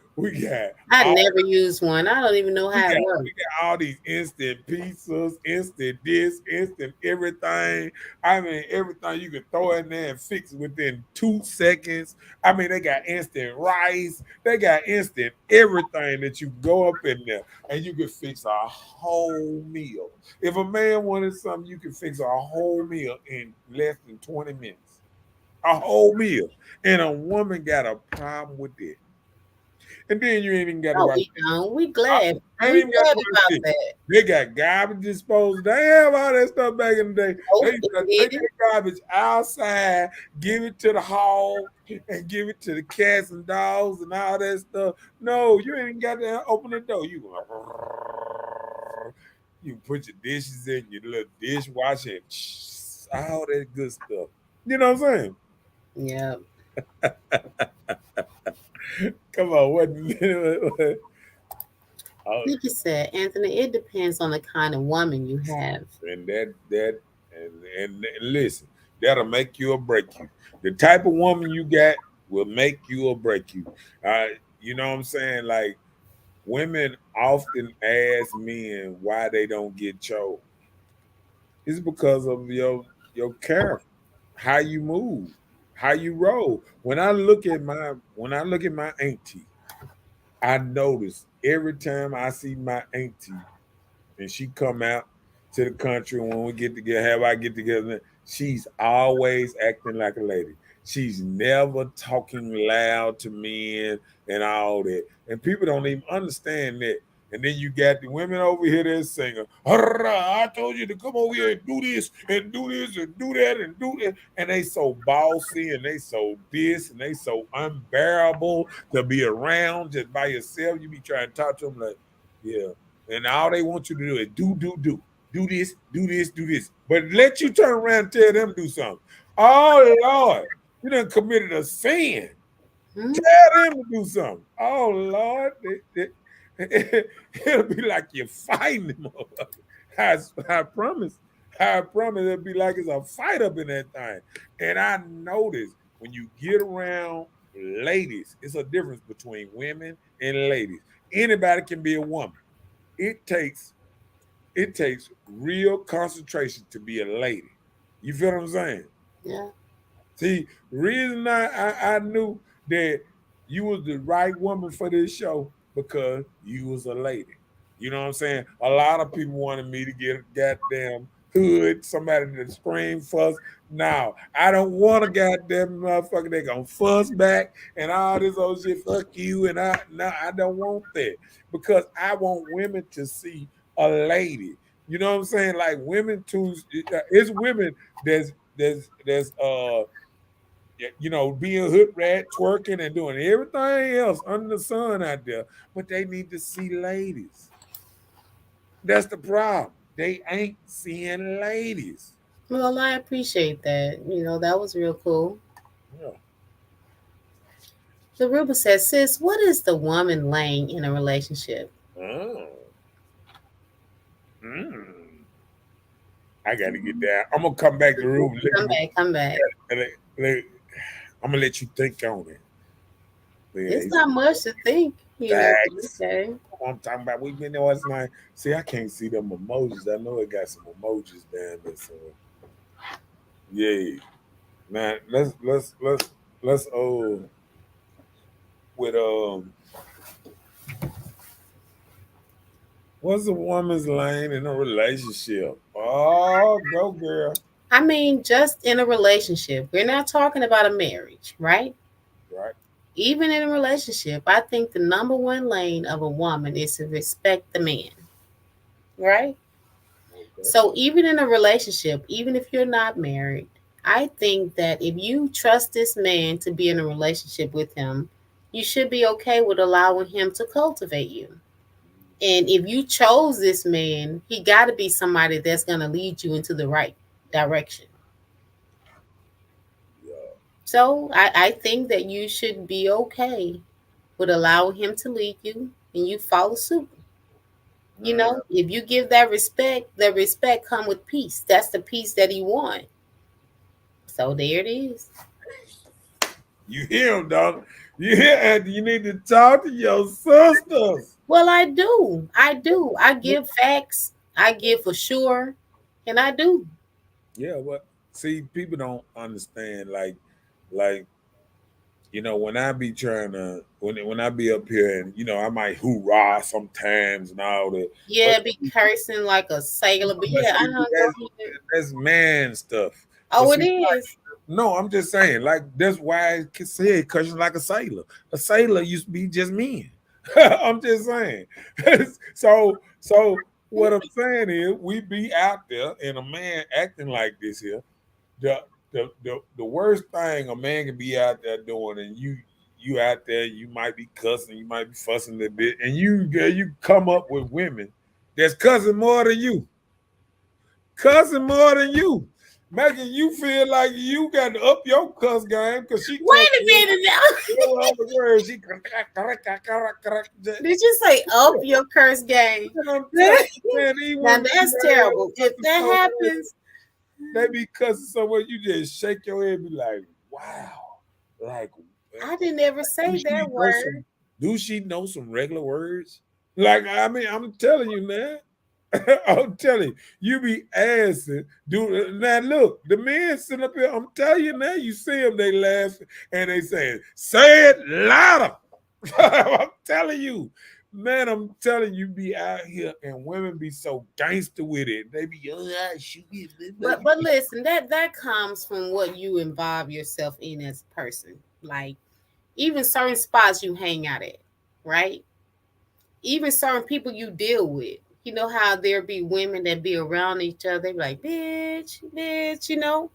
I all never used one. I don't even know we how it got works. we got all these instant pizzas, instant this, instant everything. I mean, everything you can throw in there and fix within 2 seconds. I mean, they got instant rice, they got instant everything that you go up in there and you can fix a whole meal. If a man wanted something, you can fix a whole meal in less than 20 minutes. A whole meal. And a woman got a problem with it. And then you ain't even got to No, watch. we don't. We I glad. ain't We even got glad to watch about this. that. They got garbage disposal. They have all that stuff back in the day. They Oh, used to it take did. that garbage outside, give it to the hog, and give it to the cats and dogs and all that stuff. No, you ain't got to open the door. You put your dishes in your little dishwasher and all that good stuff. You know what I'm saying? Yeah. Come on, what? Oh, Nikki said, Anthony, it depends on the kind of woman you have. and and listen, that'll make you or break you. The type of woman you got will make you or break you. Uh, you know what I'm saying? Like women often ask men why they don't get chose. It's because of your character, how you move, how you roll. When I look at my auntie, I notice every time I see my auntie and she come out to the country when we get together, have I get together, she's always acting like a lady. She's never talking loud to men and all that. And people don't even understand that. And then you got the women over here that singing, I told you to come over here and do this and do this and do that and do that. And they so bossy and they so this and they so unbearable to be around just by yourself. You be trying to talk to them like, yeah, and all they want you to do is do this, do this, do this. But let you turn around and tell them to do something. Oh Lord, you done committed a sin. Hmm? Tell them to do something. Oh Lord, it'll be like you're fighting them. I promise. I promise it'll be like it's a fight up in that thing. And I notice when you get around ladies, it's a difference between women and ladies. Anybody can be a woman. It takes it takes real concentration to be a lady. You feel what I'm saying? Yeah. See, the reason I knew that you was the right woman for this show because you was a lady. You know what I'm saying? A lot of people wanted me to get a goddamn hood, somebody to scream, fuss. Now, I don't want a goddamn motherfucker that gonna fuss back and all this old shit, fuck you. And I don't want that because I want women to see a lady. You know what I'm saying? Like women too, it's women that's being hood rat, twerking and doing everything else under the sun out there, but they need to see ladies. That's the problem. They ain't seeing ladies. Well, I appreciate that. That was real cool. Yeah. The Ruba says, sis, what is the woman lane in a relationship? Oh. Mm. I got to get down. I'm gonna come back to the room. Come back, come back. I'm gonna let you think on it. It's Yeah, not much to think, but facts. okay. I'm talking about. We've been there last night. See, I can't see them emojis. I know it got some emojis down there. So yeah, man. Let's with what's a woman's lane in a relationship? Oh, go girl. I mean, just in a relationship. We're not talking about a marriage, right? Right. Even in a relationship, I think the number one lane of a woman is to respect the man, right? Okay. So even in a relationship, even if you're not married, I think that if you trust this man to be in a relationship with him, you should be okay with allowing him to cultivate you. And if you chose this man, he got to be somebody that's going to lead you into the right direction. Yeah. So I think that you should be okay with allowing him to lead you and you follow suit. Nah. If you give that respect, the respect come with peace. That's the peace that he want. So there it is. You hear him, dog. You hear, and you need to talk to your sisters. Well, I do. I do. I give facts. I give for sure. And I do. Yeah, but see, people don't understand. Like when I be trying to when I be up here, and I might hoorah sometimes and all that. But Yeah, be cursing like a sailor. But but yeah, see, go ahead. that's man stuff. But Oh, it see, is. no, I'm just saying, like that's why I can say it because you're like a sailor. A sailor used to be just men. I'm just saying. So what I'm saying is we be out there and a man acting like this here. The the worst thing a man can be out there doing, and you out there, you might be cussing, you might be fussing a little bit, and you come up with women that's cussing more than you, cussing more than you, making you feel like you got to up your cuss game because she Wait a cussing minute now. all other words. She Did you say up your curse game? I'm telling you, man, these Now women that's terrible. If that so happens, they be cussing somewhere, you just shake your head and be like, wow. Like, I didn't ever do say she that know word. some regular words? Like, I mean, I'm telling you, man. I'm telling you, you be asking, dude. Now look, the men sitting up here. I'm telling you now, you see them, they laugh and they saying, "Say it louder." I'm telling you, man. I'm telling you, be out here and women be so gangster with it. They be, oh, shoot me, But listen, that comes from what you involve yourself in as a person. Like even certain spots you hang out at, right? Even certain people you deal with. You know how there be women that be around each other, they be like, bitch, bitch.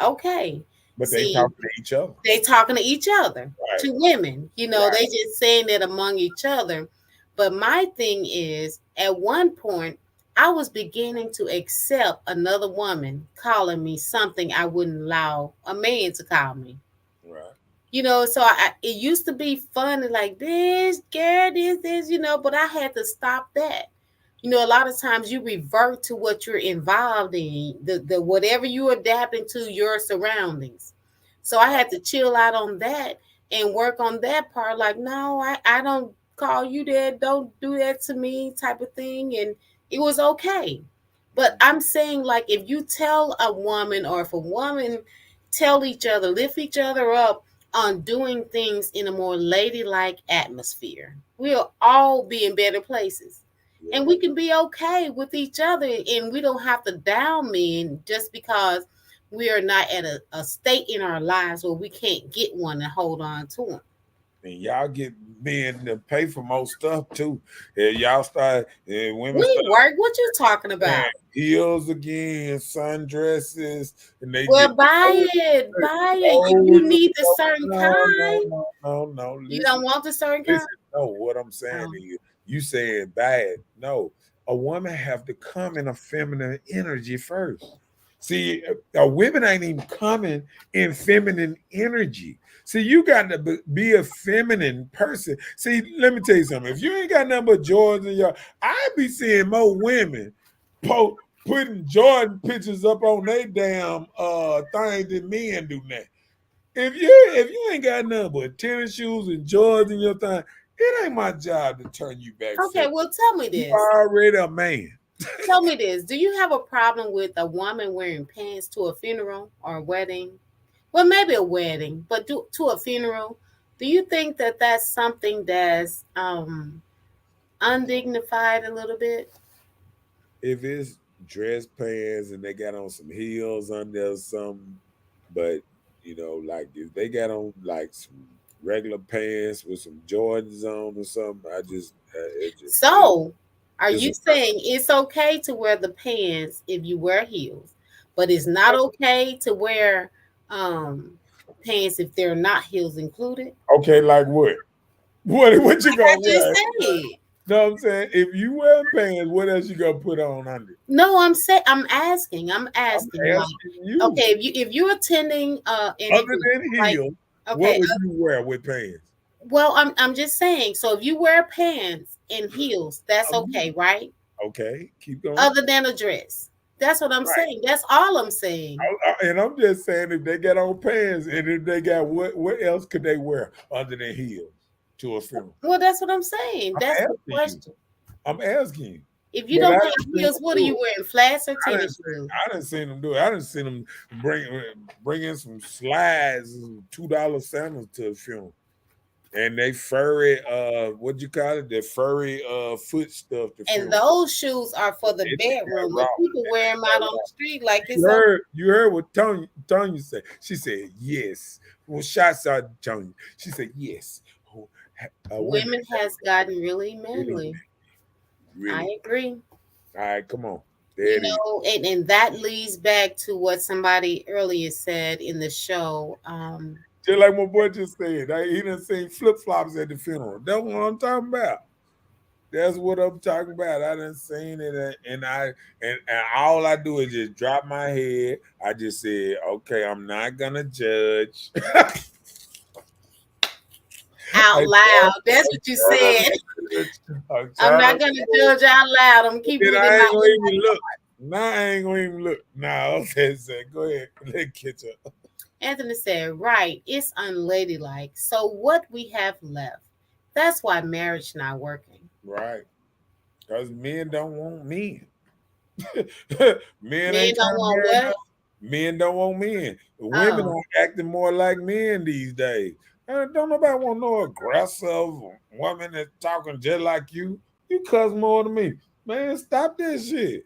Okay. but they See, talking to each other. they talking to each other, Right, to women. right. They just saying it among each other. But my thing is, at one point, I was beginning to accept another woman calling me something I wouldn't allow a man to call me. Right. So it used to be fun and like, bitch, girl, this, but I had to stop that. A lot of times you revert to what you're involved in, the whatever you're adapting to your surroundings. So I had to chill out on that and work on that part. Like, no, I don't call you that. Don't do that to me, type of thing. And it was okay. But I'm saying, like, if you tell a woman or if a woman tell each other, lift each other up on doing things in a more ladylike atmosphere, we'll all be in better places. And Yeah. we can be okay with each other and we don't have to down men just because we are not at a state in our lives where we can't get one and hold on to them. and y'all get men to pay for more stuff too. And y'all start and women We start work. What you talking wearing about? heels again, sundresses, and they get Well, buy it. Buy it. If oh you need the certain kind, no. you don't want the certain kind. Listen. No, what I'm saying Oh. is, you saying bad. No, a woman have to come in a feminine energy first. See, women ain't even coming in feminine energy. See, you got to be a feminine person. See, let me tell you something. If you ain't got nothing but Jordans in your, I be seeing more women putting Jordan pictures up on their damn thing than men do now. If you ain't got nothing but tennis shoes and Jordans in your thing, it ain't my job to turn you back Okay, fit. well, tell me You this. already a man. Tell me this. Do you have a problem with a woman wearing pants to a funeral or a wedding? Well, maybe a wedding, but to a funeral. Do you think that that's something that's undignified a little bit? If it's dress pants and they got on some heels under or something, but like if they got on like some regular pants with some Jordans on or something, I just So, are it's you a saying it's okay to wear the pants if you wear heels, but it's not okay to wear um, pants if they're not heels included? okay. Like what? What you Like I gonna just wear? said. No, I'm saying if you wear pants, what else you gonna put on under? No, I'm saying I'm asking. I'm I'm asking. Like, asking you. okay, if you're attending an Other event, than like, heels, what okay, would you wear with pants? well, I'm just saying. So if you wear pants and heels, that's okay, right? Okay, keep going. Other than a dress, that's what I'm Right. saying. That's all I'm saying. And I'm just saying if they got on pants and if they got what else could they wear other than heels to a funeral? Well, that's what I'm saying. I'm That's the asking you. question. I'm asking you. If you But don't I have didn't see heels, them what are do you it. wearing? Flats or I didn't tennis see, shoes? I didn't see them do it. I didn't see them bring in some slides, $2 sandals to a funeral. And they furry what you call it? The furry foot stuff to And funeral. those shoes are for the It just got bedroom, raw. but people wear them out on the street like You it's okay. heard, you heard what Tanya said. She said yes. Well, shots out Tanya. She said yes. Oh, women Women has gotten really really, manly. I really. agree. All right, come on. There You it is. know, and that leads back to what somebody earlier said in the show. Just like my boy just said, he done seen flip flops at the funeral. That's what I'm talking about. That's what I'm talking about. I done seen it, and all I do is just drop my head. I just said, okay, I'm not gonna judge. Out I loud. try, That's I what you try said. not to judge. I'm I'm trying not to gonna judge out loud. I'm keeping then it in I my ain't gonna even look. Nah, I ain't gonna even look. Nah, okay, so go ahead. Let catch up. Anthony said, right, it's unladylike. So what we have left. That's why marriage not working. Right. Because men don't want men. Men Men ain't don't trying to want marry what? no. Men don't want men. Women Oh, are acting more like men these days. Don't nobody want no aggressive woman that's talking just like you. You cuss more than me. Man, stop this shit.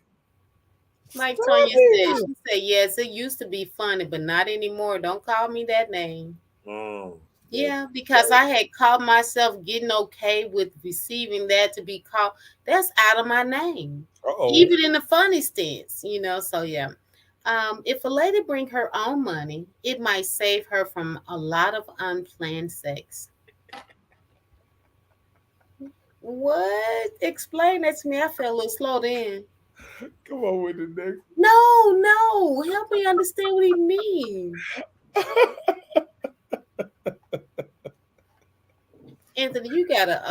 like Stop Tonya said, it. she said, yes, it used to be funny, but not anymore. Don't call me that name. That Yeah, because I had caught myself getting okay with receiving that to be called. That's out of my name, uh-oh. even in the funny stance. So yeah, if a lady bring her own money, it might save her from a lot of unplanned sex. What? Explain that to me. I felt a little slow then. Come on with the next. No, no, help me understand what he means. Anthony, you gotta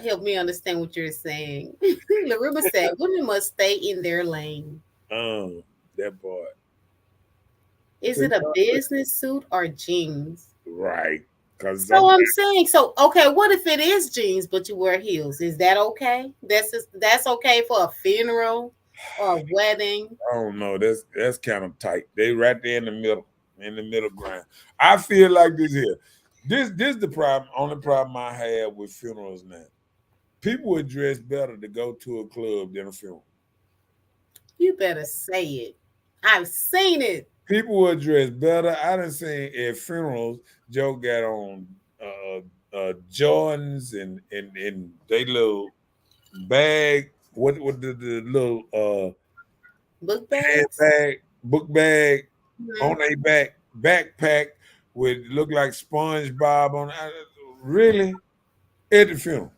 help me understand what you're saying. Lariba said women must stay in their lane. That boy. Is it a business suit or jeans? Right. Because So I'm saying, so okay, what if it is jeans but you wear heels? Is that okay? That's okay for a funeral or a wedding? I don't know. That's kind of tight. They right there in the middle ground. I feel like this here. This the problem. Only problem I have with funerals now. People would dress better to go to a club than a funeral. You better say it. I've seen it. People would dress better. I done seen at funerals. Joe got on Jordans and they little bag. What the little Book bags. handbag, book bag Mhm. on a backpack with look like SpongeBob on really at the funeral.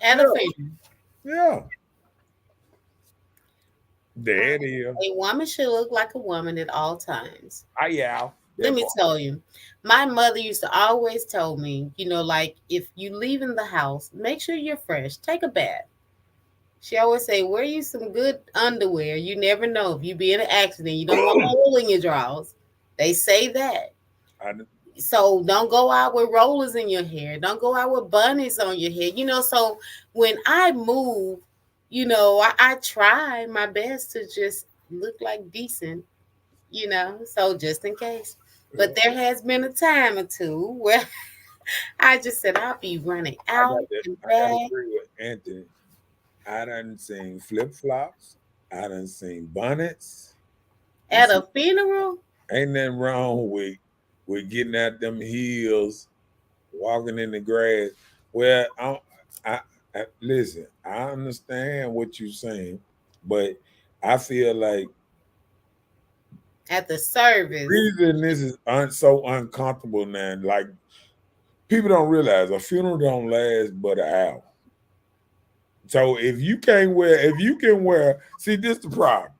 At Yeah, a funeral. yeah. There it is. A woman should look like a woman at all times. I yeah. Let That me part. tell you, my mother used to always tell me, like if you leave in the house, make sure you're fresh. Take a bath. She always say, wear you some good underwear. You never know if you be in an accident. You don't want a hole in your drawers. They say that. I, So don't go out with rollers in your hair. Don't go out with bunnies on your head. So when I move, I try my best to just look like decent, so just in case. But there has been a time or two where I just said I'll be running out and I got to back agree with Anthony. I done seen flip flops. I done seen bonnets. You at see, a funeral. ain't nothing wrong with getting at them heels, walking in the grass. Well, I, I listen. I understand what you're saying, but I feel like At the service. reason this is so uncomfortable now. Like people don't realize a funeral don't last but an hour. So if you can wear, see, this the problem.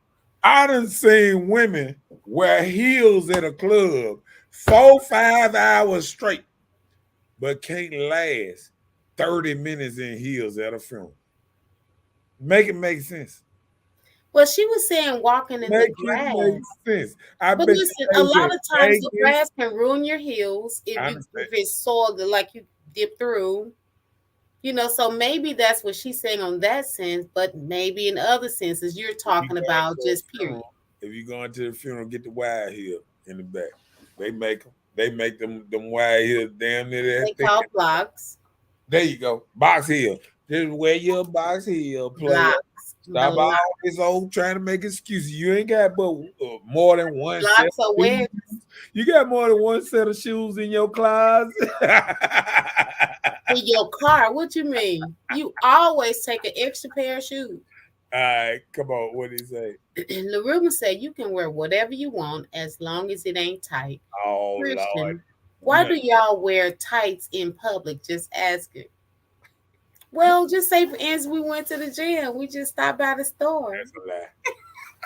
I done seen women wear heels at a club 4, 5 hours straight, but can't last 30 minutes in heels at a funeral. Make it make sense. Well, she was saying walking in the Make it make grass. sense. I But bet you listen, they a was lot in of times the Vegas. grass can ruin your heels if I you understand. if it's soil that like you dip through. So maybe that's what she's saying on that sense, but maybe in other senses you're If you talking going about to a just period. funeral, if you going to the funeral, get the wide heel in the back. They make them. They make them wide heels damn near They that thick. call blocks, There you go. Box heel. Just wear your box heel, player. Stop all blocks, this old trying to make excuses. You ain't got but more than one set blocks of are shoes. wedges. You got more than one set of shoes in your closet. In your car. What you mean? You always take an extra pair of shoes. All right, come on. What did he say? Laruma said you can wear whatever you want as long as it ain't tight. Oh Lord, Christian, why do y'all wear tights in public? Just ask it. Well, just say for instance, we went to the gym. We just stopped by the store. that's a lie.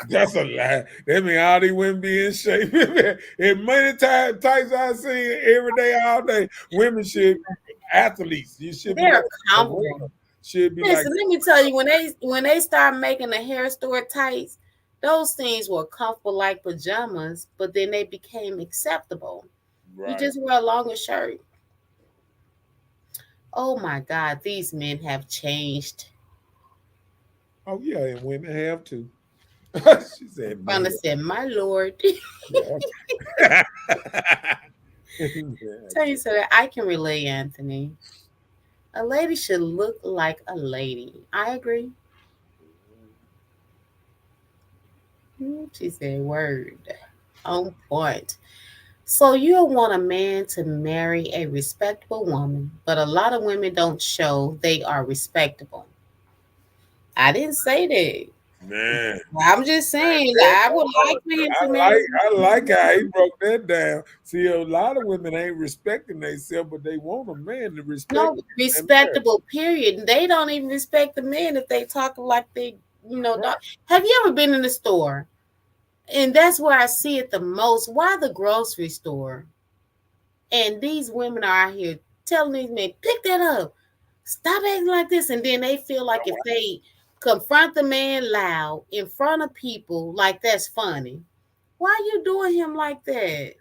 That's a lie. That mean all these women be in shape. And many times I see every day, all day, women should be athletes. You should be like They're Serena. comfortable. Should be like Listen, let me tell you, when they start making the hair store tights, those things were comfortable like pajamas, but then they became acceptable. You right. just wear a longer shirt. Oh my God, these men have changed. Oh yeah, and women have to. She said, Rhonda "Man, said, "My Lord." yeah." Tell you so that I can relate, Anthony. A lady should look like a lady. I agree. She said, "Word on point." So you'll want a man to marry a respectable woman, but a lot of women don't show they are respectable. I didn't say that. Man, I'm just saying that I would like for him to marry I like somebody. how he broke that down. See, a lot of women ain't respecting themselves, but they want a man to respect No, them and marry. respectable, period. They don't even respect the men if they talk like they, Right. have you ever been in the store? And that's where I see it the most. Why the grocery store? And these women are out here telling these men, pick that up. Stop acting like this. And then they feel like if they confront the man loud in front of people, like that's funny. Why you doing him like that?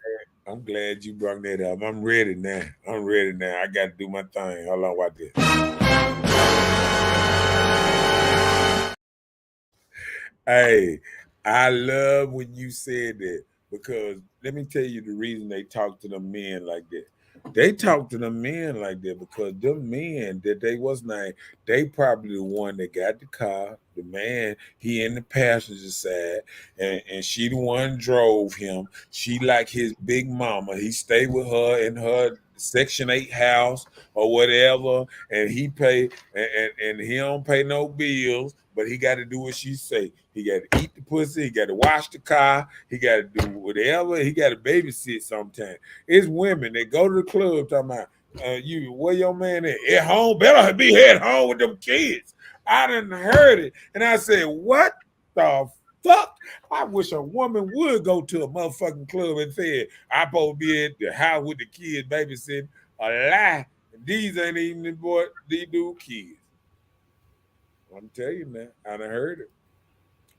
I'm glad you brought that up. I'm ready now. I'm ready now. I got to do my thing. Hold on, watch this. Hey, I love when you said that because let me tell you the reason they talk to them men like that. They talk to them men like that because them men that they was not, they probably the one that got the car, the man, he in the passenger side, and she the one drove him. She like his big mama. He stayed with her and her Section 8 house or whatever, and he pay and he don't pay no bills, but he got to do what she say. He got to eat the pussy, he got to wash the car, he got to do whatever, he got to babysit sometimes. It's women that go to the club talking about you where your man at home, better be at home with them kids. I done heard it, and I said, what the fuck? I wish a woman would go to a motherfucking club and say, I supposed to be at the house with the kids babysitting. A lie. These ain't even the boy, these do kids. I'm telling you now, I done heard it.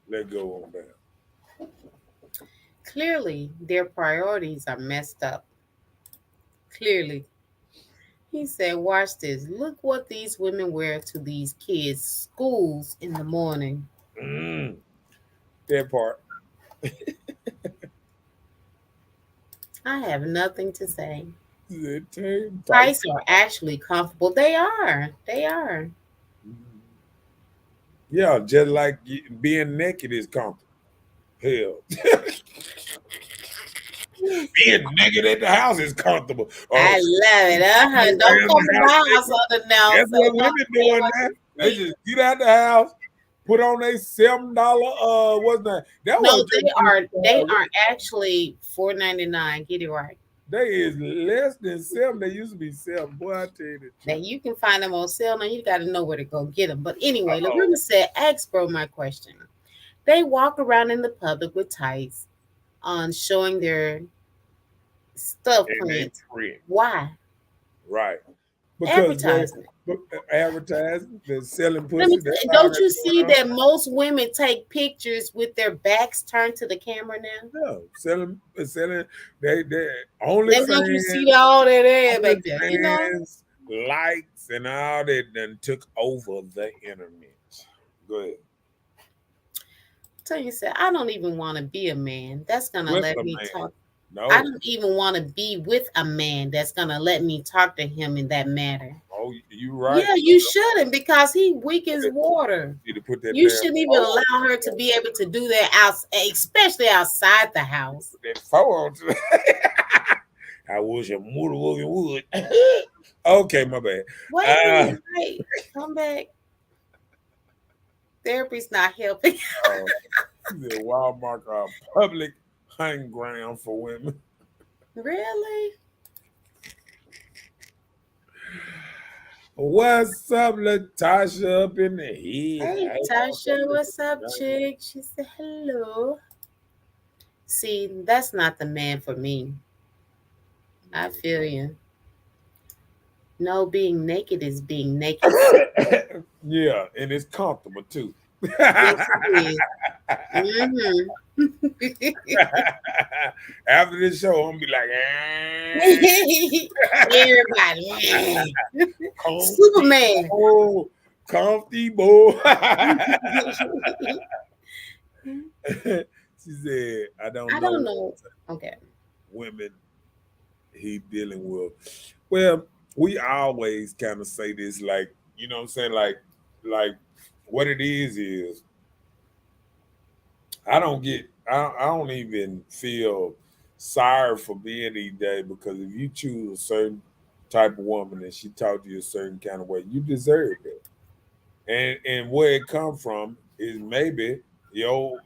Let go on that. Clearly, their priorities are messed up. Clearly. He said, watch this. Look what these women wear to these kids' schools in the morning. That part. I have nothing to say. Tights Tights are actually comfortable. They are. They are. Yeah, just like being naked is comfortable. Hell. Being naked at the house is comfortable. I love it. Don't come to my house unannounced. That's what women doing now. They just get out the house, put on a $7 what's that? No, they are actually $4.99. Get it right. They is less than $7. They used to be $7. Boy, I tell you the truth. Now you can find them on sale. Now you got to know where to go get them. But anyway, Lorena said, ask bro my question. They walk around in the public with tights on showing their stuff prints. Why? Right. Because advertising, they're selling pussy. Don't you see that most women take pictures with their backs turned to the camera now? No, selling. They only fans, want you to see all that ass back there. You know, likes and all that then took over the internet. Go ahead. So you said, I don't even want to be a man. That's gonna let me talk. No. I don't even want to be with a man that's gonna let me talk to him in that manner. Oh, you right. Yeah, you shouldn't, because he weak as water. You shouldn't even allow her to be able to do that especially outside the house. I wish a motherfucker would. Okay, my bad. Wait, come back. Therapy's not helping. The Walmart public hunting ground for women. Really? What's up, Latasha up in the head? Hey, Tasha, what's up, chick? She said hello. See, that's not the man for me. I feel you. No, being naked is being naked. Yeah, and it's comfortable too. Yes, it is. Mm-hmm. After this show, I'm gonna be like, everybody, Superman, oh, comfy boy. She said, "I don't know. Okay, women he dealing with." Well, we always kind of say this, like, you know what I'm saying, like what it is. I don't even feel sorry for being these days, because if you choose a certain type of woman and she talk to you a certain kind of way, you deserve it. And where it come from is maybe your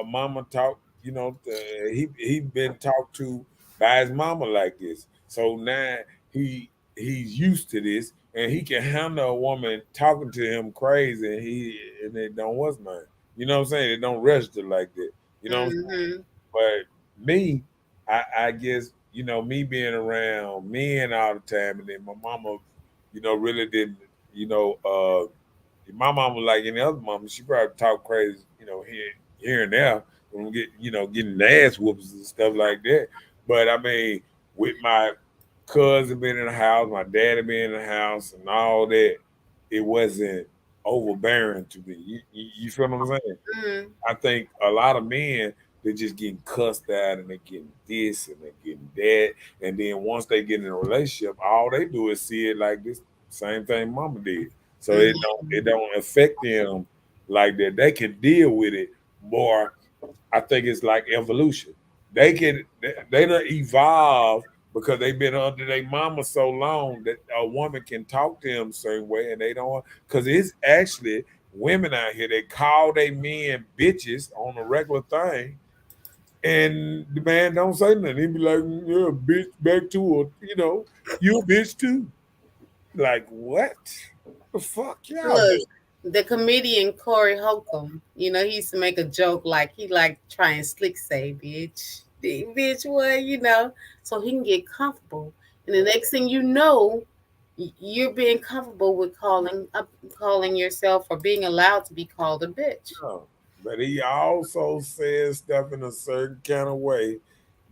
mama talk, you know, he been talked to by his mama like this. So now he's used to this, and he can handle a woman talking to him crazy, and it don't what's mine. You know what I'm saying? It don't register like that. You know what I'm saying? But me, I guess, you know, me being around men all the time, and then my mama, you know, really didn't, you know, my mama was like any other mama, she probably talk crazy, you know, here and there, when we get, you know, getting ass whoops and stuff like that. But I mean, with my cousin being in the house, my daddy being in the house, and all that, it wasn't overbearing to me. You feel what I'm saying? Mm-hmm. I think a lot of men, they're just getting cussed out, and they're getting this and they're getting that, and then once they get in a relationship, all they do is see it like this same thing mama did. So it don't affect them like that. They can deal with it more. I think it's like evolution. they don't evolve because they've been under their mama so long that a woman can talk to them a certain way and they don't, because it's actually women out here that call they men bitches on a regular thing, and the man don't say nothing. He be like, yeah, bitch, back to her, you a bitch too. Like, what the fuck y'all Look, do? the comedian Corey Holcomb, he used to make a joke like he like trying slick say, bitch, bitch, what, so he can get comfortable. And the next thing you know, you're being comfortable with calling yourself or being allowed to be called a bitch. No. But he also says stuff in a certain kind of way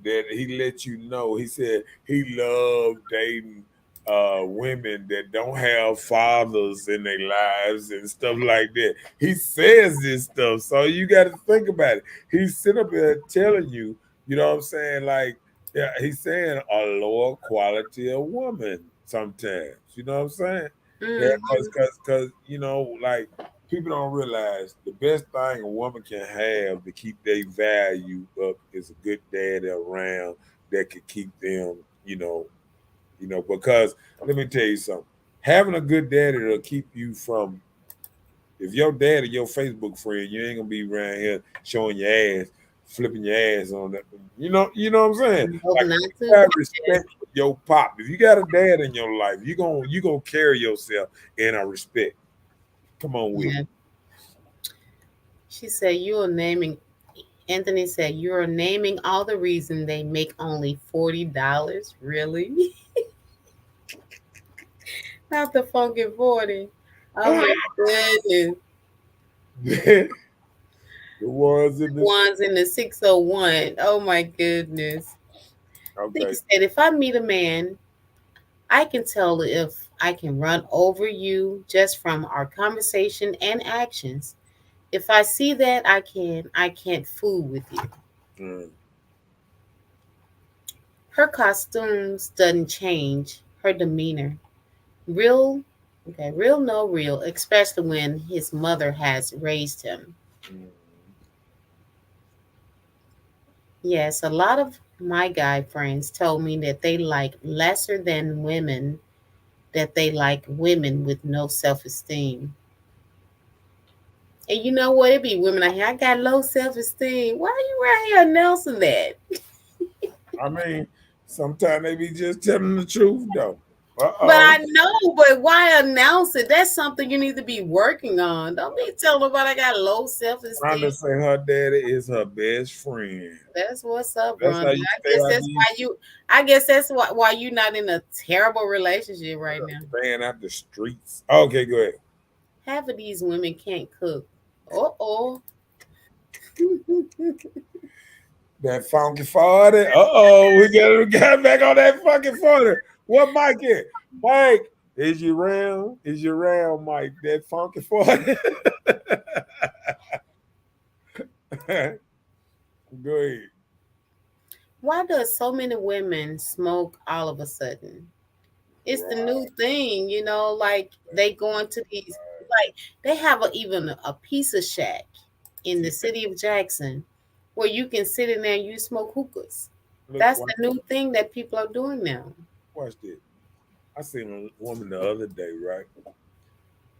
that he let you know. He said he loved dating women that don't have fathers in their lives and stuff like that. He says this stuff, so you got to think about it. He's sitting up there telling you, you know what I'm saying? Like, yeah, he's saying a lower quality of woman sometimes. You know what I'm saying? Yeah, Hmm. cause like people don't realize the best thing a woman can have to keep their value up is a good daddy around that could keep them, because let me tell you something. Having a good daddy will keep you from, if your daddy your Facebook friend, you ain't gonna be around here showing your ass, flipping your ass on that. You know what I'm saying? Hope Like, not you to. have respect for your pop. If you got a dad in your life, you gonna carry yourself in a respect. Come on with it. Yeah. She said, "You're naming." Anthony said, "You're naming all the reason they make only $40. Really? Not the funky 40. Oh my goodness. The ones in this. Ones in the 601. Oh my goodness." Nick Okay. said, "If I meet a man, I can tell if I can run over you just from our conversation and actions. If I see that I can't fool with you." Mm. Her costumes doesn't change, her demeanor. Real, okay, real no real, especially when his mother has raised him. Mm. Yes, a lot of my guy friends told me that they like lesser than women, that they like women with no self esteem. And you know what? It be women out here. I got low self esteem. Why are you right here announcing that? I mean, sometimes they be just telling the truth though. Uh But oh. I know, but why announce it? That's something you need to be working on. Don't be telling nobody I got low self esteem. Rhonda say her daddy is her best friend. That's what's up, That's Rhonda. how you I stay guess out that's these why you. I guess that's why you're not in a terrible relationship right now. staying out the streets. Okay, go ahead. Half of these women can't cook. Uh oh. That funky 40. We got back on that funky 40. What Mike is? Mike, is you round? Is you round, Mike? That funky 40. Go ahead. Why does so many women smoke all of a sudden? It's the Right. new thing, like they go into these, like they have even a pizza shack in the city of Jackson where you can sit in there and you smoke hookahs. Look, That's the new thing that people are doing now. watch this. I seen a woman the other day, right?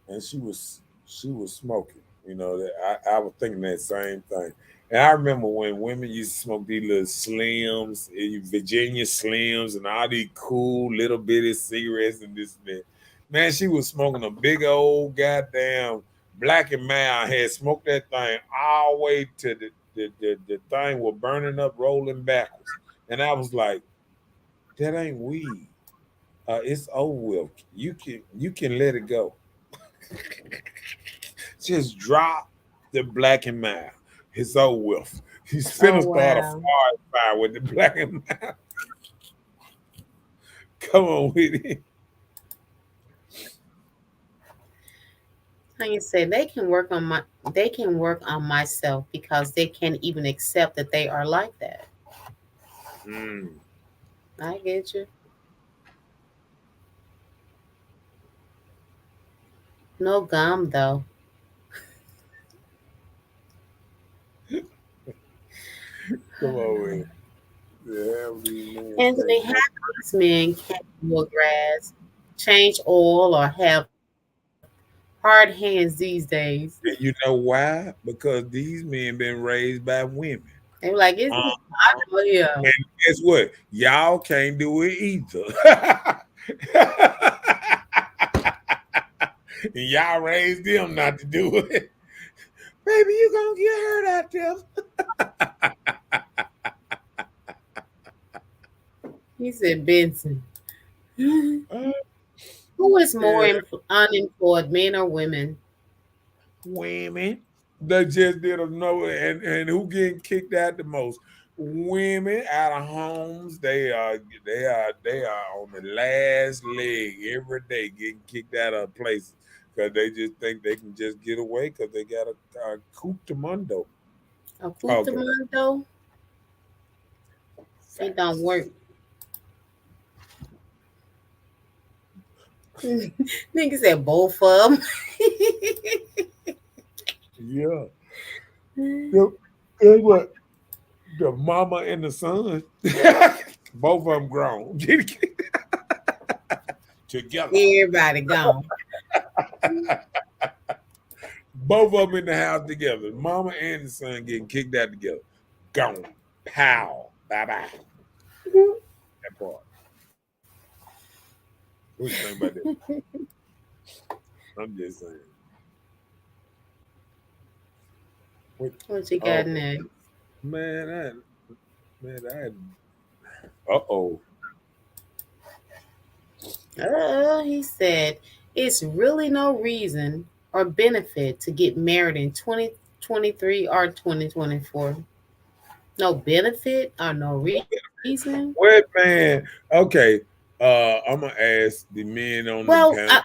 And she was smoking. That I was thinking that same thing. And I remember when women used to smoke these little slims, Virginia slims, and all these cool little bitty cigarettes and this and that. Man, she was smoking a big old goddamn Black and Mild. Had smoked that thing all the way to the thing was burning up, rolling backwards. And I was like, that ain't weed. It's over with. You can let it go. Just drop the Black and Mild. It's over with. He's Oh finna start a wow. forest fire with the Black and Mild. Come on with it. Like I said, they can work on myself because they can't even accept that they are like that. Mm. I get you. No gum though. Come on with it. Have these men Anthony, say half these men can't mow grass, change oil, or have hard hands these days. and you know why? Because these men been raised by women. They were like, it's Uh, I know here. and guess what? Y'all can't do it either. And y'all raised them not to do it. Baby, you gonna get hurt out He said, Benson. Who there. is more Yeah, unemployed, men or women? women. They just did a no, and who getting kicked out the most? Women out of homes. They are on the last leg every day, getting kicked out of places because they just think they can just get away because they got a coup de mundo. A Okay, Putamando? It don't facts. work. Nigga said both of them. Yeah. Guess what? The mama and the son, both of them grown together. Everybody gone. Both of them in the house together. Mama and the son getting kicked out together. Gone. Pow. Bye bye. That part. What you think about that? I'm just saying. What? What you got Oh next? man, I. Uh-oh. He said, it's really no reason or benefit to get married in 2023 or 2024. No benefit or no reason. What man? Okay. I'm gonna ask the men on the Well, panel.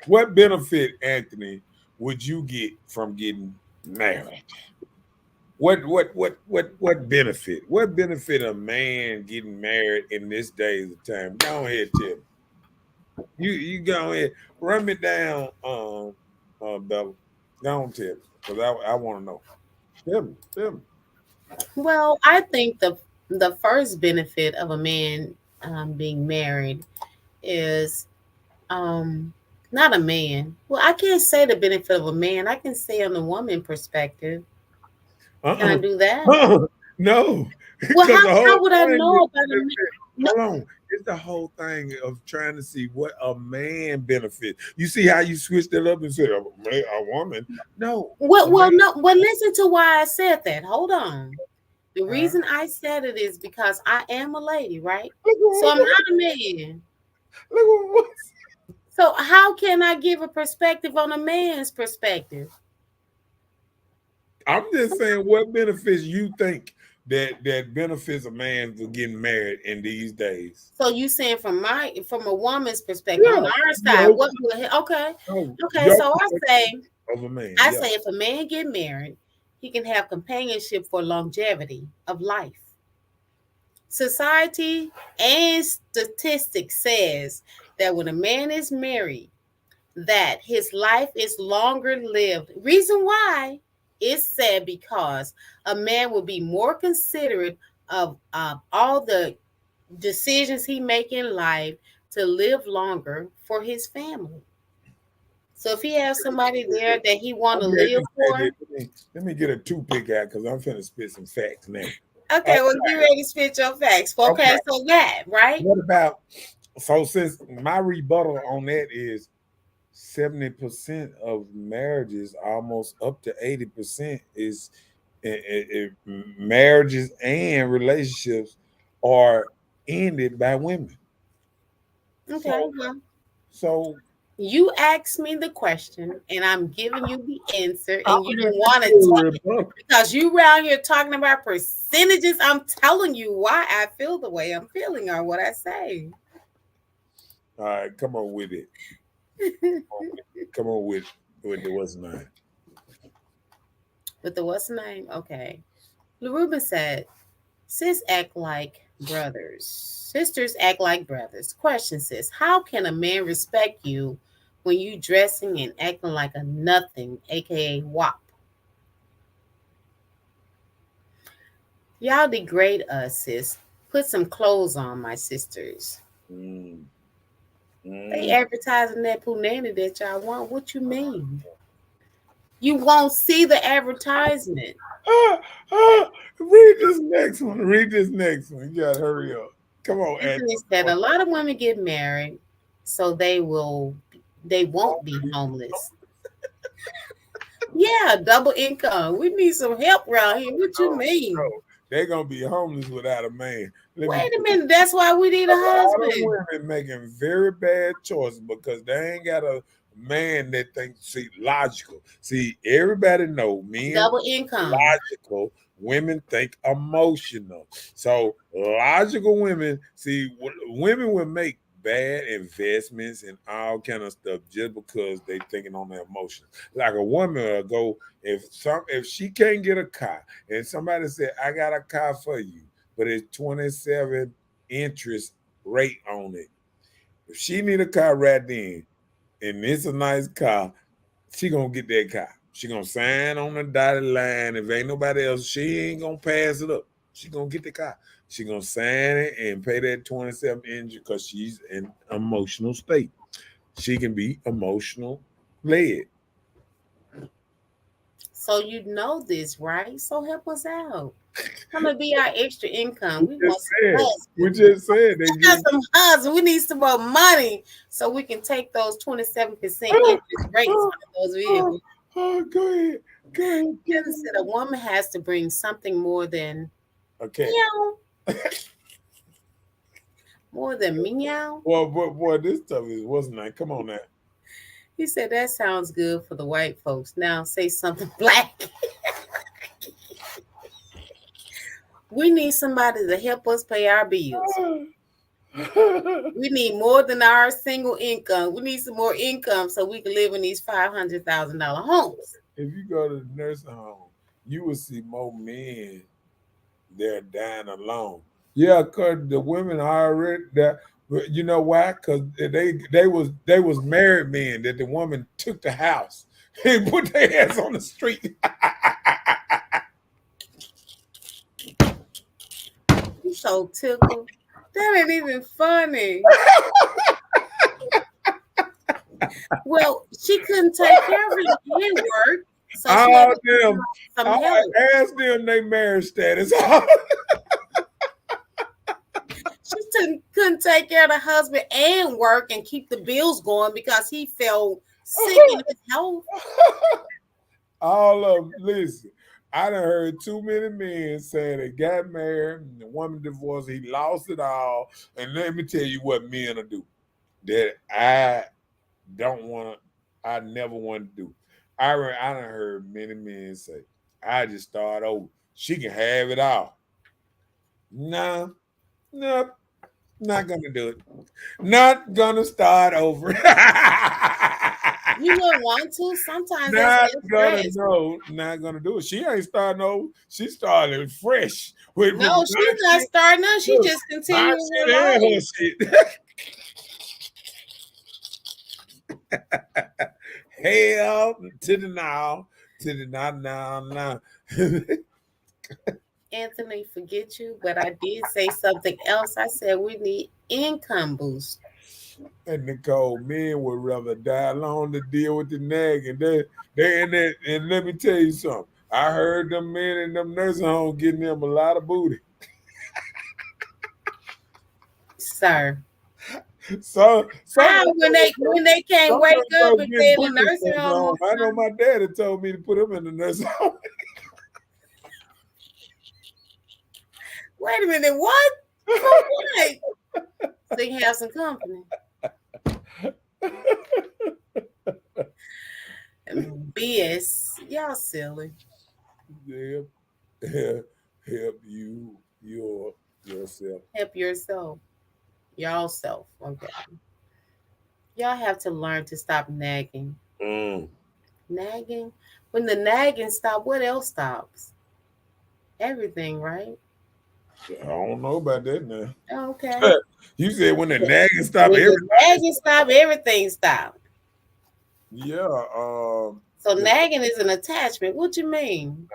What benefit, Anthony, would you get from getting married? What benefit? What benefit a man getting married in this days of time? Go ahead, Tim. You go ahead. Run me down, Bella. Go on, Tim. Because I want to know. Tell me. well, I think the first benefit of a man being married is um, not a man. Well, I can't say the benefit of a man. I can say on the woman perspective. Can I Uh-uh. do that? No. Well, Because the how whole would I thing is know about a man? No, hold on. It's the whole thing of trying to see what a man benefit. You see how you switched it up and said a woman? No, a well, man. no. Well, listen to why I said that. Hold on. The Uh, reason I said it is because I am a lady, right? look, So I'm look, not a man. look, So how can I give a perspective on a man's perspective? I'm just saying, what benefits you think that benefits a man for getting married in these days? So you saying from a woman's perspective on Yeah, our side, no, what will okay. no, Okay, your so perspective of a man. I Yeah, say if a man get married, he can have companionship for longevity of life. Society and statistics says that when a man is married, that his life is longer lived. Reason why is said because a man will be more considerate of all the decisions he make in life to live longer for his family. So if he has somebody there that he want I'm to ready live to say for, this. Let me get a toothpick out because I'm finna spit some facts now. Uh, okay, well, get ready to spit your facts. okay, Focus on that, right? what about so since my rebuttal on that is 70% of marriages, almost up to 80% is marriages and relationships are ended by women. Okay, So well, so you asked me the question, and I'm giving you the answer, I'm and you gonna don't give want to you a take it rebuttal. because you around here talking about percentages. I'm telling you why I feel the way I'm feeling or what I say. All right, come on with it. Come on with the what's name. With the what's the name? Okay. LaRuben said, sis act like brothers. Sisters act like brothers. Question, sis, how can a man respect you when you dressing and acting like a nothing, aka WAP? Y'all degrade us, sis. Put some clothes on, my sisters. Mm, They mm. advertising that punani that y'all want. What you mean? You won't see the advertisement. Ah, ah, read this next one. Read this next one. You gotta hurry up. Come on, Anthony said a lot of women get married so they won't be homeless. Yeah, double income. We need some help around here. What you No, mean? they're gonna be homeless without a man. Let me Wait tell a you, minute. That's why we need a a lot of husband. women making very bad choices because they ain't got a man that thinks logical. See, everybody know men Double think income. logical, women think emotional. So logical women see women will make bad investments and all kind of stuff just because they thinking on their emotions. Like a woman will go if she can't get a car and somebody said I got a car for you, but it's 27 interest rate on it. If she need a car right then and it's a nice car, she gonna get that car. She gonna sign on the dotted line. If ain't nobody else, she ain't gonna pass it up. She gonna get the car. She gonna sign it and pay that 27 interest because she's in emotional state. She can be emotional led. So you know this, right? So help us out. Come and be our extra income. We We just want some said. We husband. just said they We got get. some husband. We need some more money so we can take those 27% interest rates Oh, on those oh, vehicles. go ahead. Go ahead. Kevin said a woman has to bring something Okay. meow, more than meow. Well, boy, this stuff is wasn't that? Come on now. He said that sounds good for the white folks. Now say something black. We need somebody to help us pay our bills. We need more than our single income. We need some more income so we can live in these $500,000 homes. If you go to the nursing home, you will see more men there dying alone. Yeah, cause the women already that. But you know why? Cause they was married men that the woman took the house and put their ass on the street. You so tickled. That ain't even funny. Well, she couldn't take care of it and work, so she had All to get them, some I help. asked them their marriage status. She couldn't take care of the husband and work and keep the bills going because he fell sick in his health. All of them. Listen, I done heard too many men say they got married and the woman divorced. He lost it all. And let me tell you what men will do that I don't want to. I never want to do. I done heard many men say, "I just start over. She can have it all." Nah, nope, not gonna do it. Not gonna start over. You wouldn't want to. Sometimes that's Not good gonna stress. no, not gonna do it. She ain't starting over. She started fresh with No, my she's not shit. starting up. She Look, just my continuing shit her and life. her shit. Hell to the now, to the now. Anthony, forget you, but I did say something else. I said we need income boost. And Nicole, men would rather die alone to deal with the nag. And and let me tell you something. I heard them men in them nursing homes getting them a lot of booty. Sir. So some How when they can't some wake up folks if getting they're put in in the the nursing nursing home? home. I know my daddy told me to put him in the nursing home. Wait a minute, what? For what? So you can have some company. BS. Y'all silly. Yeah, help yourself. Help yourself. Y'all self. Okay. Y'all have to learn to stop nagging. Mm. Nagging? When the nagging stops, what else stops? Everything, right? I don't know about that now. Okay. You said when the nagging stop, When the everybody nagging stop. stop, everything stop. Yeah. So The, nagging is an attachment. What you mean?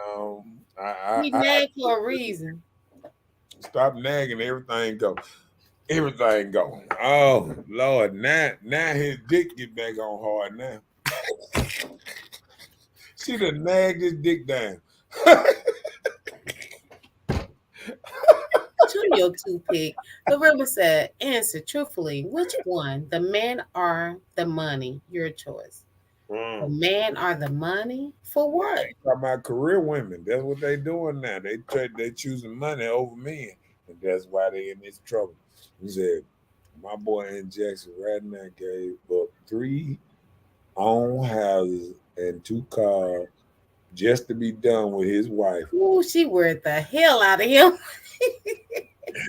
I We I nag for a reason. Stop nagging. Everything go. Everything go. Oh Lord, now his dick get back on hard now. She done nagged his dick down. To your toothpick. The river said, answer truthfully. Which one? The man or the money? Your choice. The man or the money? For what? Talking about career women. That's what they doing now. They choosing money over men, and that's why they in this trouble. He said, my boy in Jackson right now gave up 3 own houses and 2 cars just to be done with his wife. Ooh, she worried the hell out of him.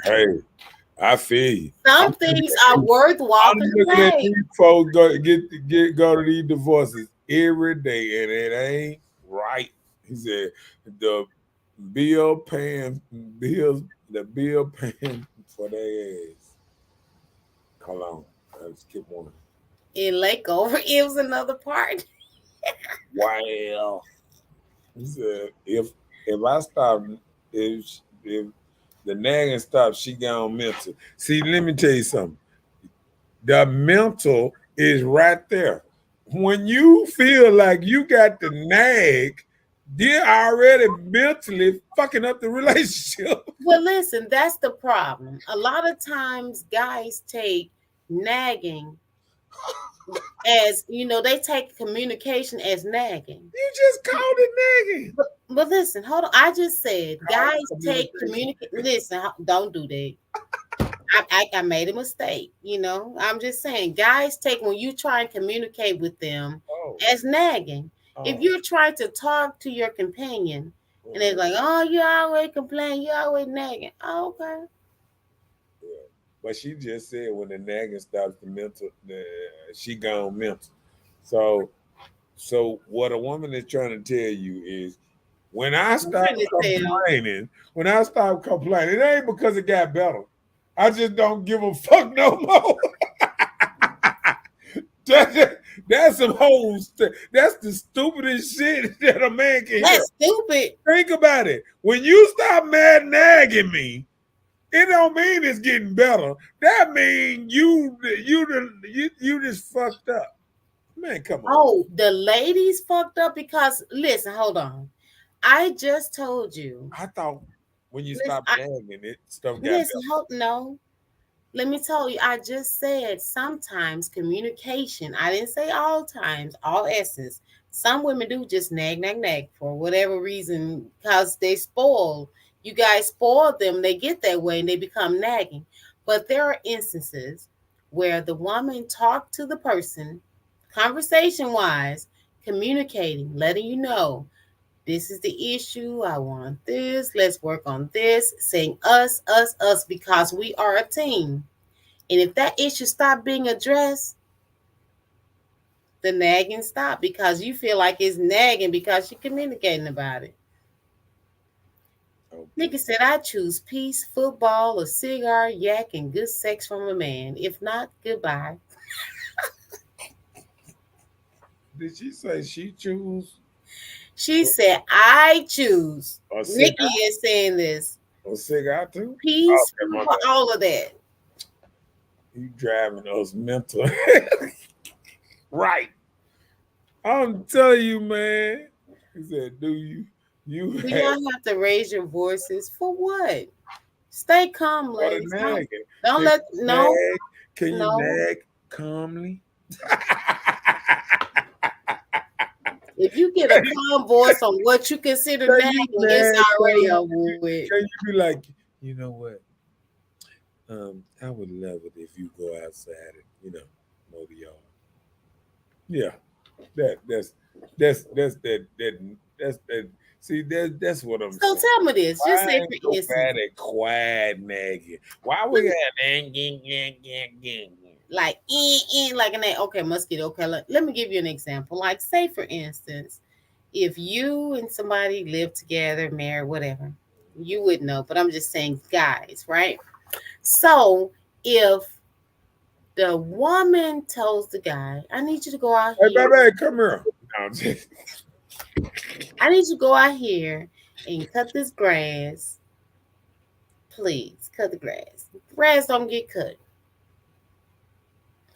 Hey, I feel you. Some things are worth I'm walking looking at away. these folks go go to these divorces every day, and it ain't right. He said the bill paying for their ass. Hold on, let's skip one. In Lakeover, it was another part. Well, he said if I stop, if the nagging stops, she gone mental. See, let me tell you something. The mental is right there. When you feel like you got the nag, they're already mentally fucking up the relationship. Well, listen, that's the problem. A lot of times, guys take nagging as, they take communication as nagging. You just called it nagging. But listen, hold on. I just said guys take communication. communicate. Listen, don't do that. I made a mistake. I'm just saying, guys take when you try and communicate with them as nagging. If you're trying to talk to your companion and they're like, "Oh, you always complain, you always nagging." Oh, okay. Yeah. But she just said when the nagging stops, she gone mental. So what a woman is trying to tell you is when I stop complaining, it ain't because it got better. I just don't give a fuck no more. That's some hoes. That's the stupidest shit that a man can hear. That's stupid. Think about it. When you stop mad nagging me, it don't mean it's getting better. That means you just fucked up. Man, come on. Oh, the ladies fucked up because listen, hold on. I just told you. I thought when you stopped nagging it, stuff got listen, better. no. Let me tell you, I just said sometimes communication. I didn't say all times, all essence. Some women do just nag for whatever reason because they spoil. You guys spoil them, they get that way and they become nagging. But there are instances where the woman talked to the person, conversation wise, communicating, letting you know this is the issue. I want this. Let's work on this. Saying us, because we are a team. And if that issue stop being addressed, the nagging stop because you feel like it's nagging because you're communicating about it. Okay. Nikki said, I choose peace, football, a cigar, yak, and good sex from a man. If not, goodbye. Did she say she choose? She said, I choose. Nikki is saying this. A cigar too? Peace, football, all of that. You driving us mental. Right. I'm telling you, man. He said, do you? Do y'all have to raise your voices for what? Stay calm, ladies. Don't let no. Can you nag calmly? If you get a calm voice on what you consider nagging, it's already over with. Can you be like, you know what? I would love it if you go outside and mow the yard. Yeah, that's that. See, that's what I'm saying. So tell me this. Just say for instance, quiet nagging. Why we got like like an okay mosquito? Okay, let me give you an example. Like say for instance, if you and somebody live together, married, whatever, you would know. But I'm just saying, guys, right? So if the woman tells the guy, I need you to go out here. Hey, baby, come here. I need you to go out here and cut this grass, Please cut the grass. Grass don't get cut.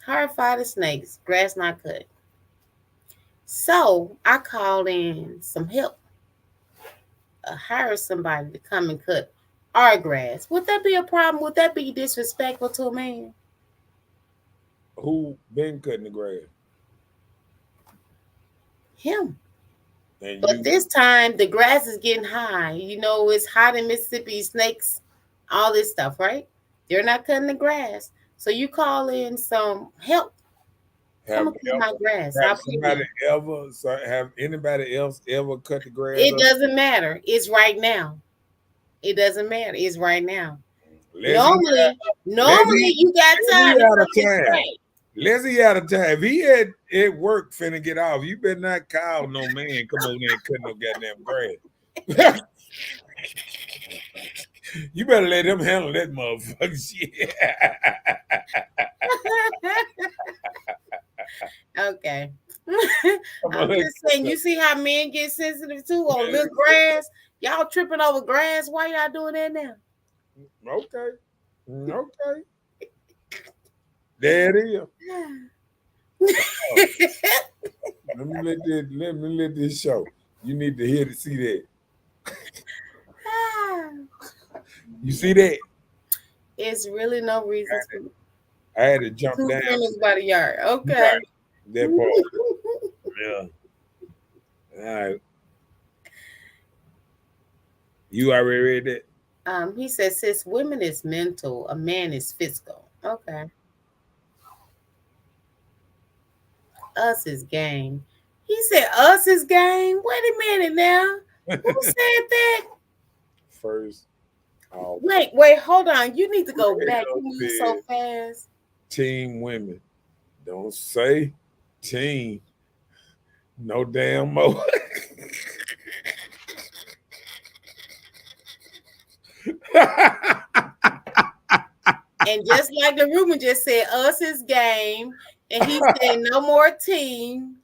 Hard fighting snakes, grass not cut. So I called in some help, hire somebody to come and cut our grass. Would that be a problem? Would that be disrespectful to a man? Who been cutting the grass? Him. And But you this time the grass is getting high. You know, it's hot in Mississippi, snakes, all this stuff, right? They're not cutting the grass. So you call in some help. have Come and cut my grass. I'll have pay somebody you. have anybody else ever cut the grass It up? doesn't matter. It's right now. It doesn't matter. It's right now. Leslie, Normally you got time Leslie to out come of and time. spray. Leslie out of time. If he had at work finna get off, you better not call no man come over there and cut no goddamn grass. You better let him handle that motherfucker shit. Okay. I'm just saying, you see how men get sensitive too on little grass? Y'all tripping over grass. Why y'all doing that now? Okay. Okay. There it is. Let me let this show. You need to hear to see that. You see that? It's really no reason to. I had to jump Two down. friends by the yard. Okay. Right. That part. Yeah. All right. You already read that? He says, since women is mental, a man is physical. Okay. Us is game. He said, us is game. Wait a minute now. Who said that? First. Wait, hold on. You need to go back. You move so fast. Team women. Don't say team. No damn more. And just like the Ruben just said, us is game. And he said, no more team.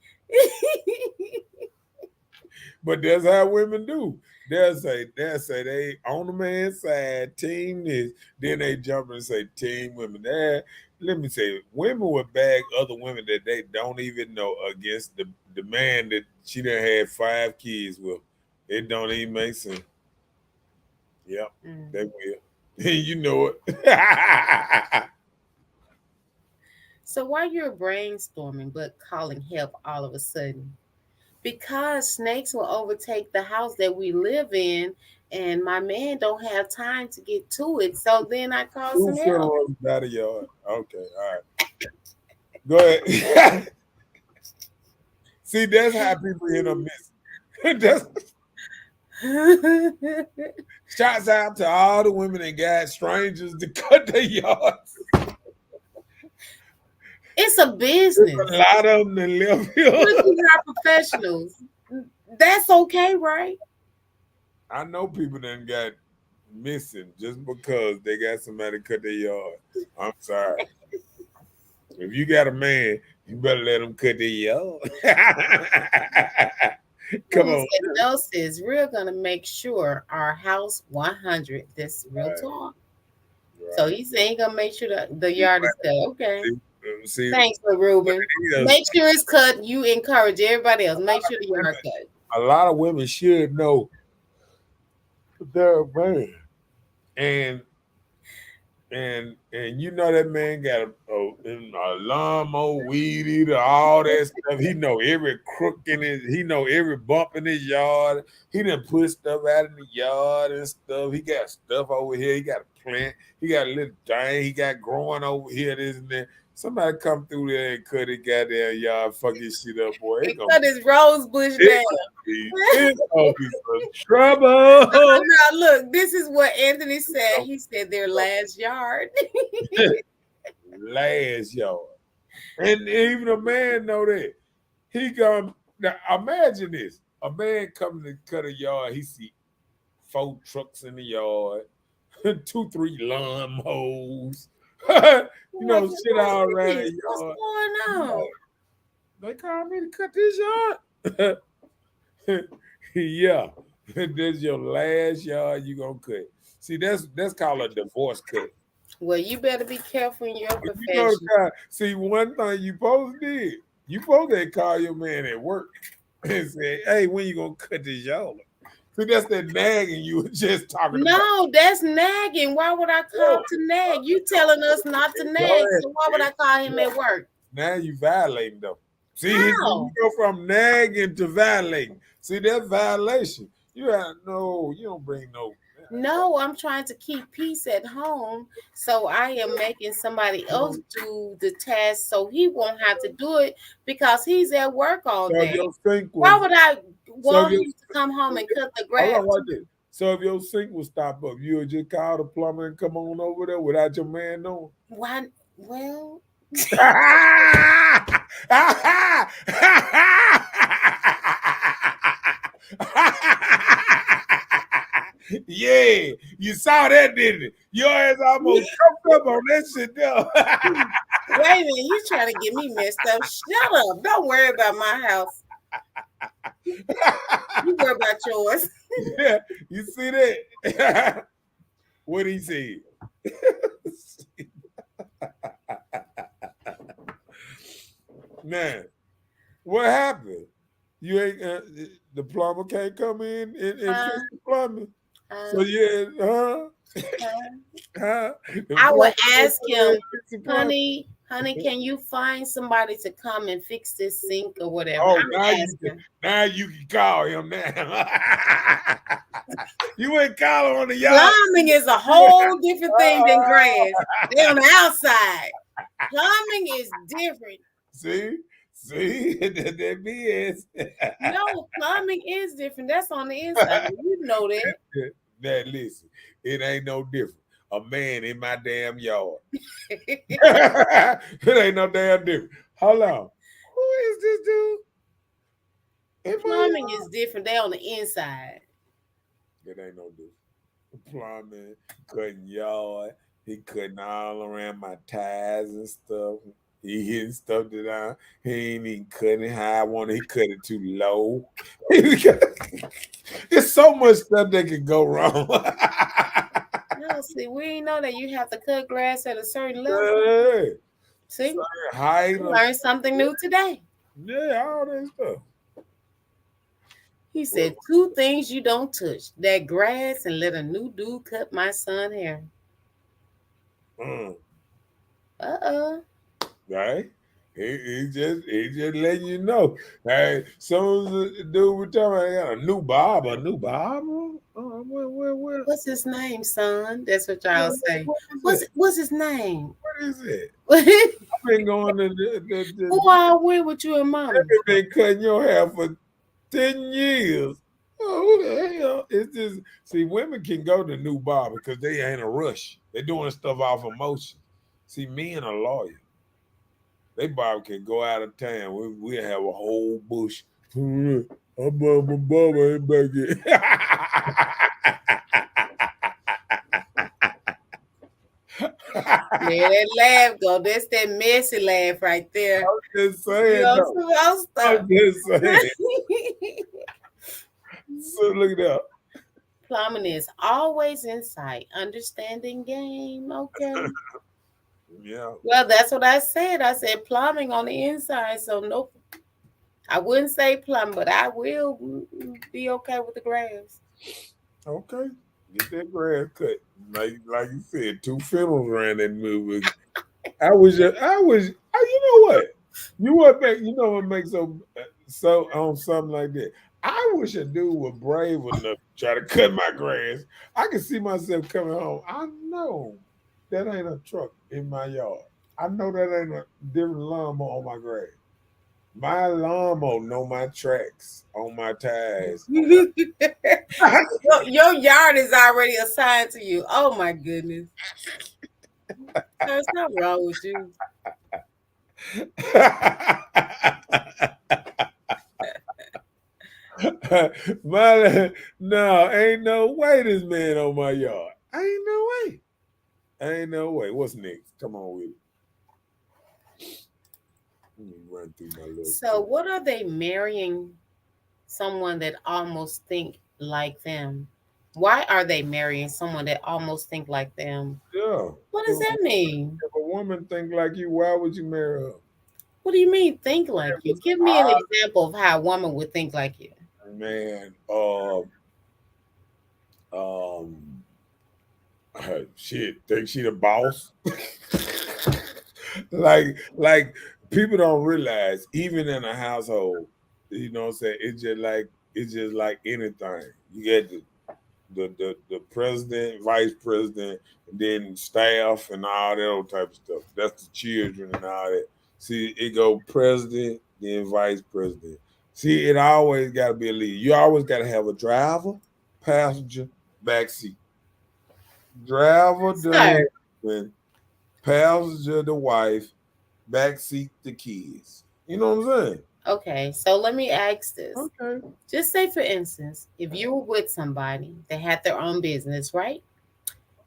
But that's how women do. They'll say they on the man's side, team this, then they jump and say team women. Let me say, women will bag other women that they don't even know against the man that she done had 5 kids with. It don't even make sense. Yep, they will. You know it. So why you're brainstorming but calling help all of a sudden? Because snakes will overtake the house that we live in, and my man don't have time to get to it. So then I call some help. Out of yard. Okay, all right. Go ahead. See, that's how people end up missing. Shouts out to all the women that got strangers to cut their yards. It's a business. There's a lot of them that live here. We are professionals. That's okay, right? I know people that got missing just because they got somebody to cut their yard. I'm sorry. If you got a man, you better let him cut their yard. Come on. No, sis, we're gonna make sure our house 100. This real talk. Right. So he's saying gonna make sure that the yard is cut. Okay. See, thanks for Ruben. Make sure it's cut. You encourage everybody else. Make sure the yard cut. A lot of women should know their man, and you know that man got a lawnmower, weed eater, all that stuff. He know every crook in his, he know every bump in his yard. He done put stuff out in the yard and stuff. He got stuff over here. He got a plant. He got a little thing. He got growing over here, this and that. Somebody come through there and cut his goddamn yard, fuck his shit up, boy. He cut his rose bush down. It's gonna be some trouble. Now look, this is what Anthony said. He said their last yard. Last yard. And even a man know that. He come, now imagine this. A man coming to cut a yard, he see 4 trucks in the yard, 2, 3 lawnmowers. You know, shit all around the yard. What's going on? They called me to cut this yard. Yeah, this is your last yard you gonna cut. See, that's called a divorce cut. Well, you better be careful in your But you know, profession. God, see, one thing you supposed to did, you supposed to call your man at work and say, "Hey, when you gonna cut this y'all?" See, that's that nagging you were just talking about. No, that's nagging. Why would I call No, to nag? You telling us not to go nag, ahead. so why would I call him at work? Now you violating them. See, you How? go from nagging to violating. See, that's violation. You have no, you don't bring no. No, I'm trying to keep peace at home, so I am making somebody else do the task so he won't have to do it because he's at work all So if day. your sink Why was, would I so if want your, him to come home and cut the hold grass? on, watch this. So if your sink would stop up, you would just call the plumber and come on over there without your man knowing. Why? Well, Yeah, you saw that, didn't it? Your ass almost choked up on that shit there. wait a minute, you trying to get me messed up? Shut up! Don't worry about my house. You worry about yours. Yeah, you see that? What he said. Man, what happened? You ain't the plumber can't come in and fix the plumbing. So Uh, yeah, huh? Huh? The I would plumber can't ask come in him, and fix the plumbing. honey, can you find somebody to come and fix this sink or whatever? Oh, I would ask him. now you can call him now. You ain't calling on the yard. Plumbing is a whole different thing than grass. They're on the outside. Plumbing is different. See, that BS. No, plumbing is different. That's on the inside. You know that. Now listen, it ain't no different. A man in my damn yard. It ain't no damn different. Hold on. Who is this dude? In my Plumbing yard? is different. They're on the inside. It ain't no different. Plumbing, cutting yard. He cutting all around my ties and stuff. He hitting stuff that he ain't even cutting it how I want it. He cut it too low. There's so much stuff that could go wrong. No, see, we ain't know that you have to cut grass at a certain level. Yeah. See, Height we of, learned something new today. yeah, all that stuff. He said two things you don't touch: that grass and let a new dude cut my son hair. Mm, right? He just letting you know. Hey, soon as the dude was talking about, I got a new barber, what What's his name, son? That's what y'all say. is it? What's his name? What is it? Who I've been going to all went with you and mama? they've been cutting your hair for 10 years. Oh, who the hell? It's just, see, women can go to new barber because they ain't a rush. They're doing stuff off emotion. See, men are loyal. They barber can go out of town. We have a whole bush. My barber ain't back yet. There that laugh go. That's that messy laugh right there. I'm just You saying, know, though. supposed I'm just saying. So look it up. Plumbing is always in sight. Understanding game. Okay. Yeah. Well, that's what I said. I said plumbing on the inside. So nope. I wouldn't say plumbing, but I will be okay with the grass. Okay. Get that grass cut. Like you said, two funerals around that movie. I was, you know what? You know what makes so on something like that. I wish a dude was brave enough to try to cut my grass. I can see myself coming home. I know that ain't a truck in my yard. I know that ain't a different lawnmower on my grass. My lawnmower know my tracks on my tires. your yard is already assigned to you. Oh my goodness. There's nothing wrong with you. No, ain't no way this man on my yard. Ain't no way. Ain't no way. What's next? Come on with it. Let me run through my list. So what are they marrying someone that almost think like them? Why are they marrying someone that almost think like them? Yeah. What does that mean? If a woman think like you, why would you marry her? What do you mean think like you? Give me an example of how a woman would think like you. Man, um, shit, think she the boss? like people don't realize, even in a household, you know what I'm saying? It's just like anything. You get the president, vice president, and then staff and all that old type of stuff. That's the children and all that. See, it go president, then vice president. See, it always got to be a leader. You always got to have a driver, passenger, backseat. Driver, the Sir, husband, passenger, the wife, backseat, the kids. You know what I'm saying? okay, so let me ask this. Okay. Just say, for instance, if you were with somebody that had their own business, right?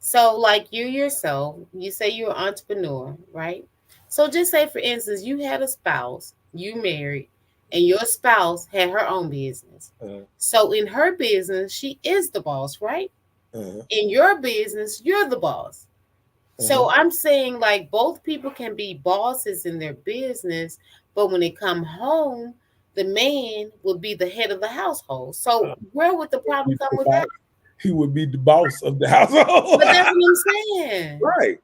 So, like you yourself, you say you're an entrepreneur, right? So, just say, for instance, you had a spouse, you married, and your spouse had her own business. Uh, So, in her business, she is the boss, right? uh, In your business, you're the boss. uh-huh. So, I'm saying, like, both people can be bosses in their business, but when they come home, the man will be the head of the household. So, where would the problem come with that? He would be the boss of the But household. that's what I'm saying. Right.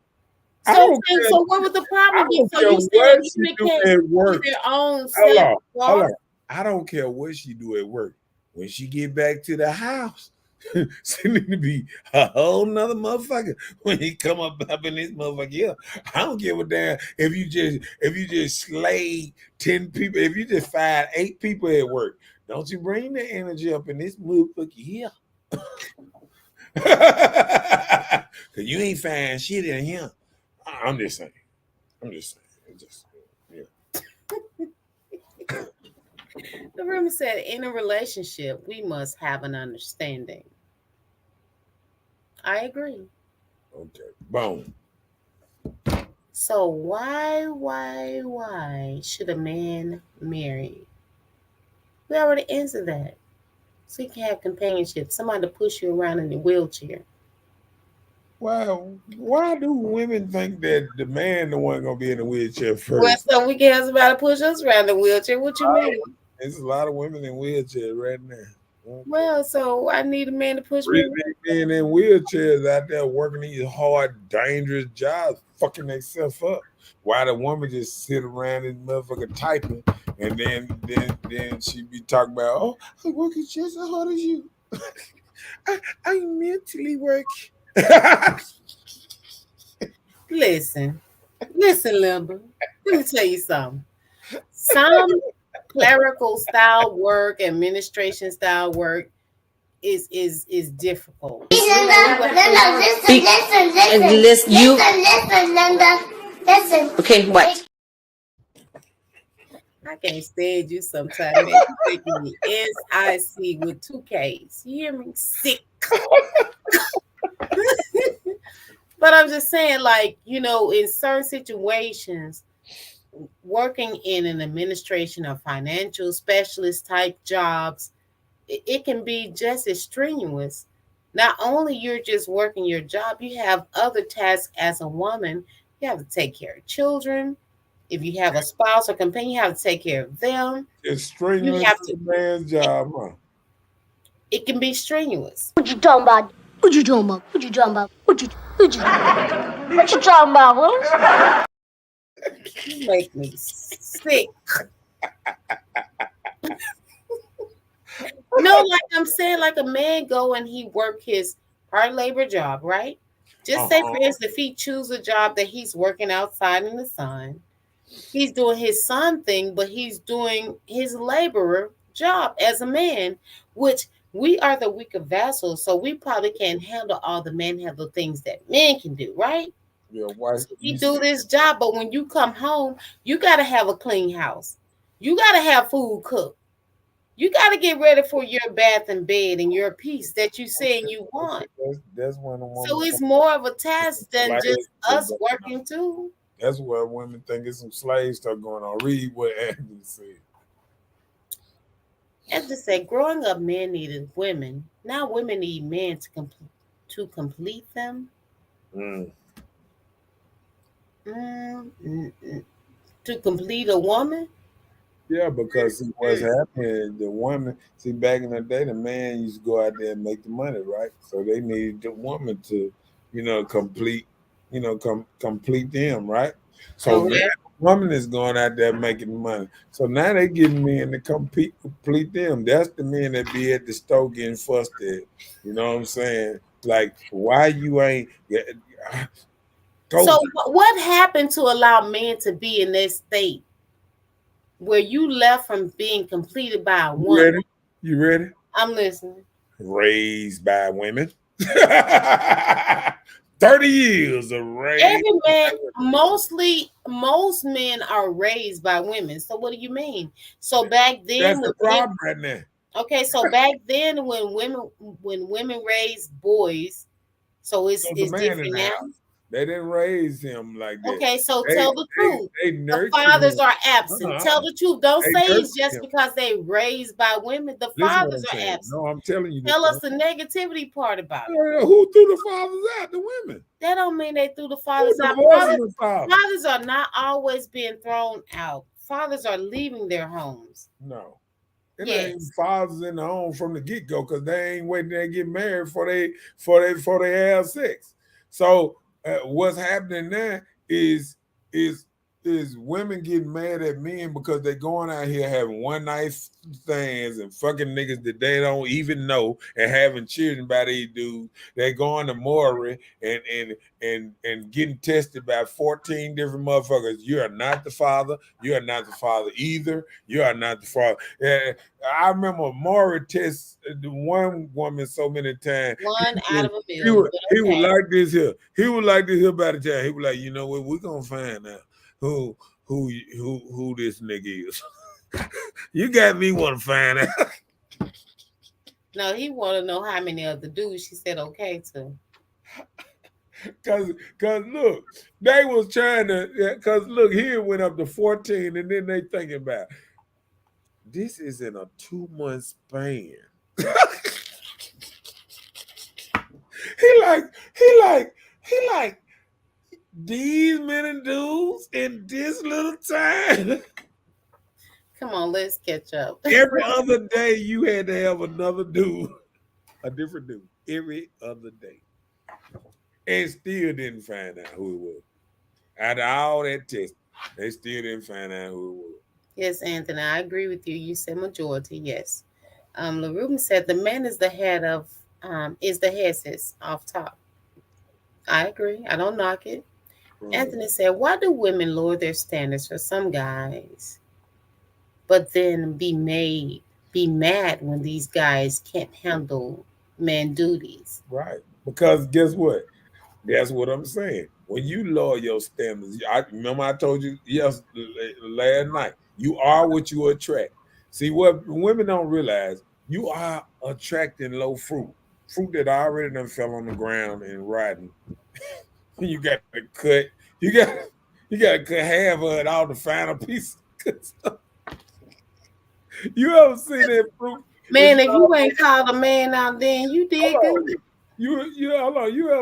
I So, don't care. so what would the I problem be? don't So care you what saying she even do can't at be work. their own Hold on, self hold boss? on. I don't care what she do at work. When she get back to the house, she need to be a whole nother motherfucker. When he come up in this motherfucker, yeah. I don't give a damn if you just slay 10 people, if you just fired 8 people at work. Don't you bring the energy up in this motherfucker here. Cause you ain't find shit in here. I'm just saying. I'm just saying. It's just yeah. The room said, in a relationship, we must have an understanding. I agree. Okay. Boom. So why should a man marry? We already answered that. So you can have companionship, somebody to push you around in the wheelchair. Well, why do women think that the man the one gonna be in the wheelchair Well, first? so we can have somebody to push us around the wheelchair. What you mean? There's a lot of women in wheelchairs right now. Okay. Well, so I need a man to push me Really around. being in wheelchairs out there working these hard, dangerous jobs, fucking themselves up. Why the woman just sit around and motherfucker typing, and then she be talking about, oh, I work just as hard as you. I mentally work. Listen, Limber. Let me tell you something. Some clerical style work, administration style work is difficult. Listen. Okay, what? I can't stand you sometimes, man. You making me SIC with 2Ks. You hear me? Sick. But I'm just saying, like, in certain situations, working in an administration or financial specialist type jobs, it can be just as strenuous. Not only you're just working your job, you have other tasks as a woman. You have to take care of children. If you have a spouse or companion, you have to take care of them. It's You strenuous have as to. a man's job, huh? It can be strenuous. What you talking about? What you talking about? What you talking about? What you talking about, Willis? You make me sick. No, like I'm saying, like a man go and he work his hard labor job, right? Just say, for instance, if he choose a job that he's working outside in the sun, he's doing his son thing, but he's doing his laborer job as a man, which we are the weaker vessels, so we probably can't handle all the manhandle things that men can do, right? Your wife. So we do this job, but when you come home, you got to have a clean house. You got to have food cooked. You got to get ready for your bath and bed and your peace that you saying you want. That's when a woman. So it's more of a task than Like just us working too. That's where women think it's some slave stuff going on. Read what Anthony said. As they say, growing up, men needed women. Now women need men to complete them. Mm. To complete a woman. Yeah, because see what's Mm. happening, the woman, see back in the day, the man used to go out there and make the money, right? So they needed the woman to, complete, complete them, right? So now Okay. the woman is going out there making money. So now they getting men to complete them. That's the men that be at the store getting fussed at. You know what I'm saying? Like, why you ain't So go? what happened to allow men to be in that state where you left from being completed by a You woman? ready? You ready? I'm listening. Raised by women. 30 years of raised. Every man, mostly most men are raised by women. So what do you mean? So back That's then the problem right now. okay, so back then when women raised boys, so it's So the it's man in different the now. house, they didn't raise him like that. Okay, so They tell the they truth. they The nurtured fathers him. are absent. Tell Uh-uh. the truth. Don't They say nurtured it's just him. because they raised by women. The Listen what fathers I'm are saying. absent. No, I'm telling you. Tell us the negativity part about it. Who threw the fathers out? The women. That don't mean they threw the Who fathers out. divorced Fathers, the father? fathers are not always being thrown out. Fathers are leaving their homes. No. It ain't Yes. fathers in the home from the get go because they ain't waiting to get married for they have sex. So what's happening now is is is women getting mad at men because they going out here having one night stands and fucking niggas that they don't even know and having children by these dudes. They going to Maury and getting tested by 14 different motherfuckers. You are not the father. You are not the father either. You are not the father. I remember Maury test the one woman so many times. One He out was, of a he million. was, But he was okay. like this here. He was like this here by the time. He was like, you know what? We're gonna find out who this nigga is. You got me want to find out. No, he want to know how many of the dudes she said okay to. Cause look, they was trying to. Cause look, here it went up to 14, and then they thinking about this is in a 2 month span. he like he like he like these many dudes in this little time. Come on, let's catch up. Every other day you had to have another dude, a different dude, every other day, and still didn't find out who it was. Out of all that test, they still didn't find out who it was. Yes, Anthony, I agree with you. You said majority, yes. LaRubin said the man is the head of is the head sis off top. I agree. I don't knock it. Anthony said, why do women lower their standards for some guys, but then be mad when these guys can't handle man duties? Right. Because guess what? That's what I'm saying. When you lower your standards, I remember I told you last night, you are what you attract. See, what women don't realize, you are attracting low fruit that already done fell on the ground and rotting. You got to cut, you got you got to cut half of it out to find a piece of good stuff. You ever seen that fruit? Man, if you ain't called a man out then, you did good. Hold on. You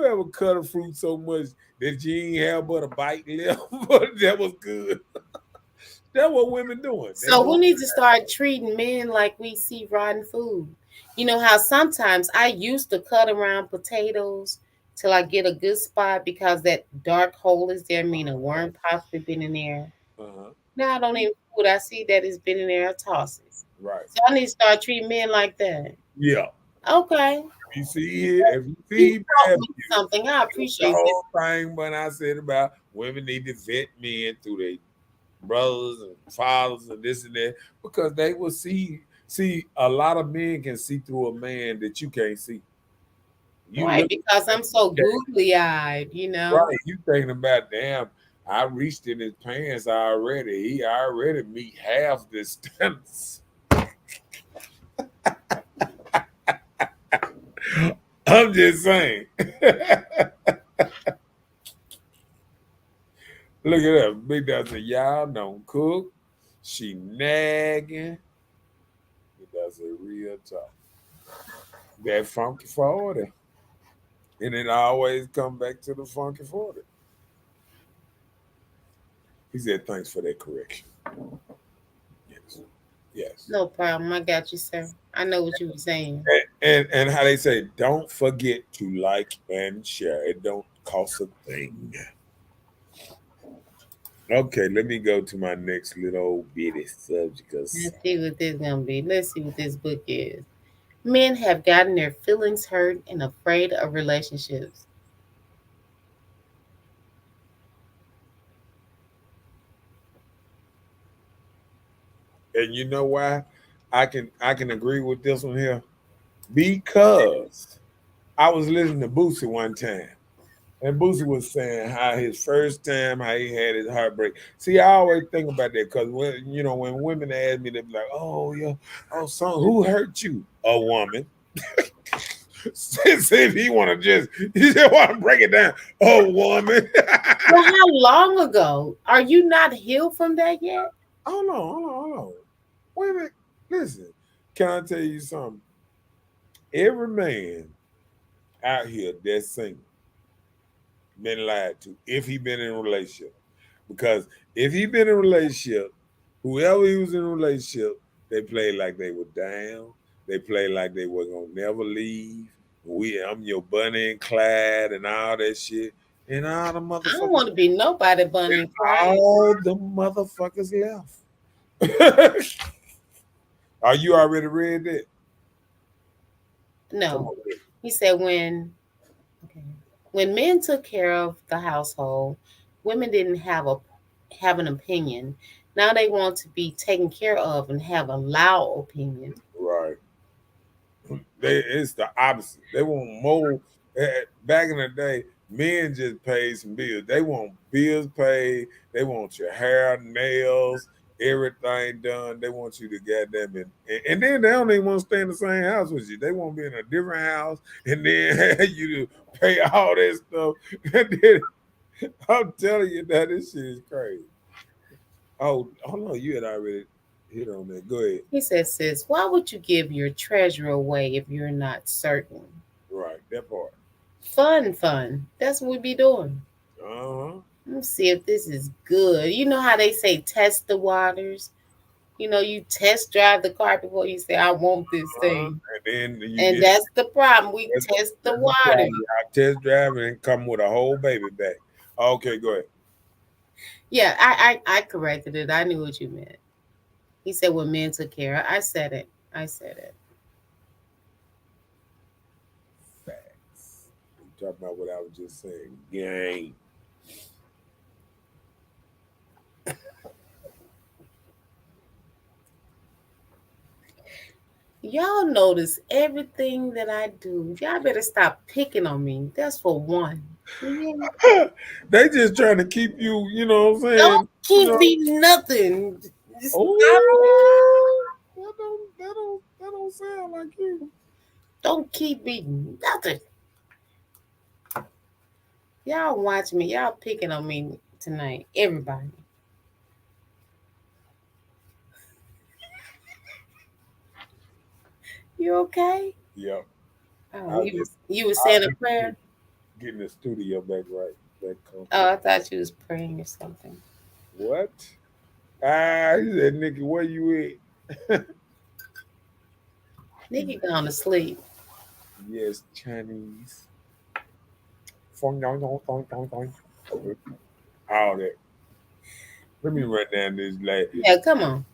ever cut a fruit so much that you ain't have but a bite left? But that was good. That's what women doing. They So we doing need to start treating men like we see rotten food. You know how sometimes I used to cut around potatoes till I get a good spot because that dark hole is there, meaning a worm possibly been in there. uh-huh. Now I don't even food I see that has been in there, I toss it. Right. So I need to start treating men like that. Yeah. Okay. If you You see taught bad, me something. I the appreciate it. whole thing when I said about women need to vet men through their brothers and fathers and this and that, because they will see a lot of men can see through a man that you can't see. You Right, look because I'm so googly eyed, right, you thinking about damn, I reached in his pants already. He already meet half the standards. I'm just saying. Look at that. Big Dog said, y'all don't cook. She nagging. That's a real talk. That funky 40. And it always come back to the funky 40. He said, thanks for that correction. Yes. Yes. No problem. I got you, sir. I know what you were saying. And how they say, don't forget to like and share. It don't cost a thing. Okay, let me go to my next little bitty subject. 'Cause Let's see what this gonna be. Let's see what this book is. Men have gotten their feelings hurt and afraid of relationships. and you know why I can agree with this one here? Because I was listening to Boosie one time. And Boosie was saying how his first time, how he had his heartbreak. See, I always think about that because when women ask me, they be like, "Oh yeah, oh son, who hurt you? A woman." See if he just want to break it down. A woman. Well, how long ago? Are you not healed from that yet? Hold on. Wait a minute. Listen, can I tell you something? Every man out here that's single been lied to if he been in a relationship. Because if he been in a relationship, whoever he was in a relationship, they played like they were down. They played like they were gonna never leave. I'm your Bunny and Clyde and all that shit. And all the I don't want motherfuckers, to be nobody Bunny and Clyde. all the motherfuckers left. Are you already read that? Come No. on. He said okay, when men took care of the household, women didn't have an opinion. Now they want to be taken care of and have a loud opinion. Right. It's the opposite. They want more. Back in the day, men just paid some bills. They want bills paid. They want your hair, nails, everything done. They want you to goddamn it. And then they don't even want to stay in the same house with you. They want to be in a different house and then have you to pay all that stuff. And then I'm telling you that this shit is crazy. Oh, hold on. You had already hit on that. Go ahead. He says, sis, why would you give your treasure away if you're not certain? Right. That part. Fun. That's what we be doing. Uh-huh. Let's see if this is good. You know how they say test the waters? You know, you test drive the car before you say, I want this thing. And then you And get that's the problem. We that's, test the that's the waters. problem. I test drive and come with a whole baby back. Okay, go ahead. Yeah, I corrected it. I knew what you meant. He said when men took care. I said it. I said it. Facts. I'm talking about what I was just saying. Gang. Y'all notice everything that I do. Y'all better stop picking on me. That's for one. They just trying to keep you, you know what I'm saying? Don't keep You know, me nothing. Just stop it. oh, that don't sound like you. Don't keep me nothing. Y'all watch me. Y'all picking on me tonight. Everybody. You okay? Yep. Oh, you was saying a prayer? Getting the studio back right. Back Oh, I thought you was praying or something. What? He said, Nikki, where you at? Nikki gone to sleep. Yes, Chinese. Fong, dong, dong, dong, dong, dong. All that. Let me run down this last. Yeah, come on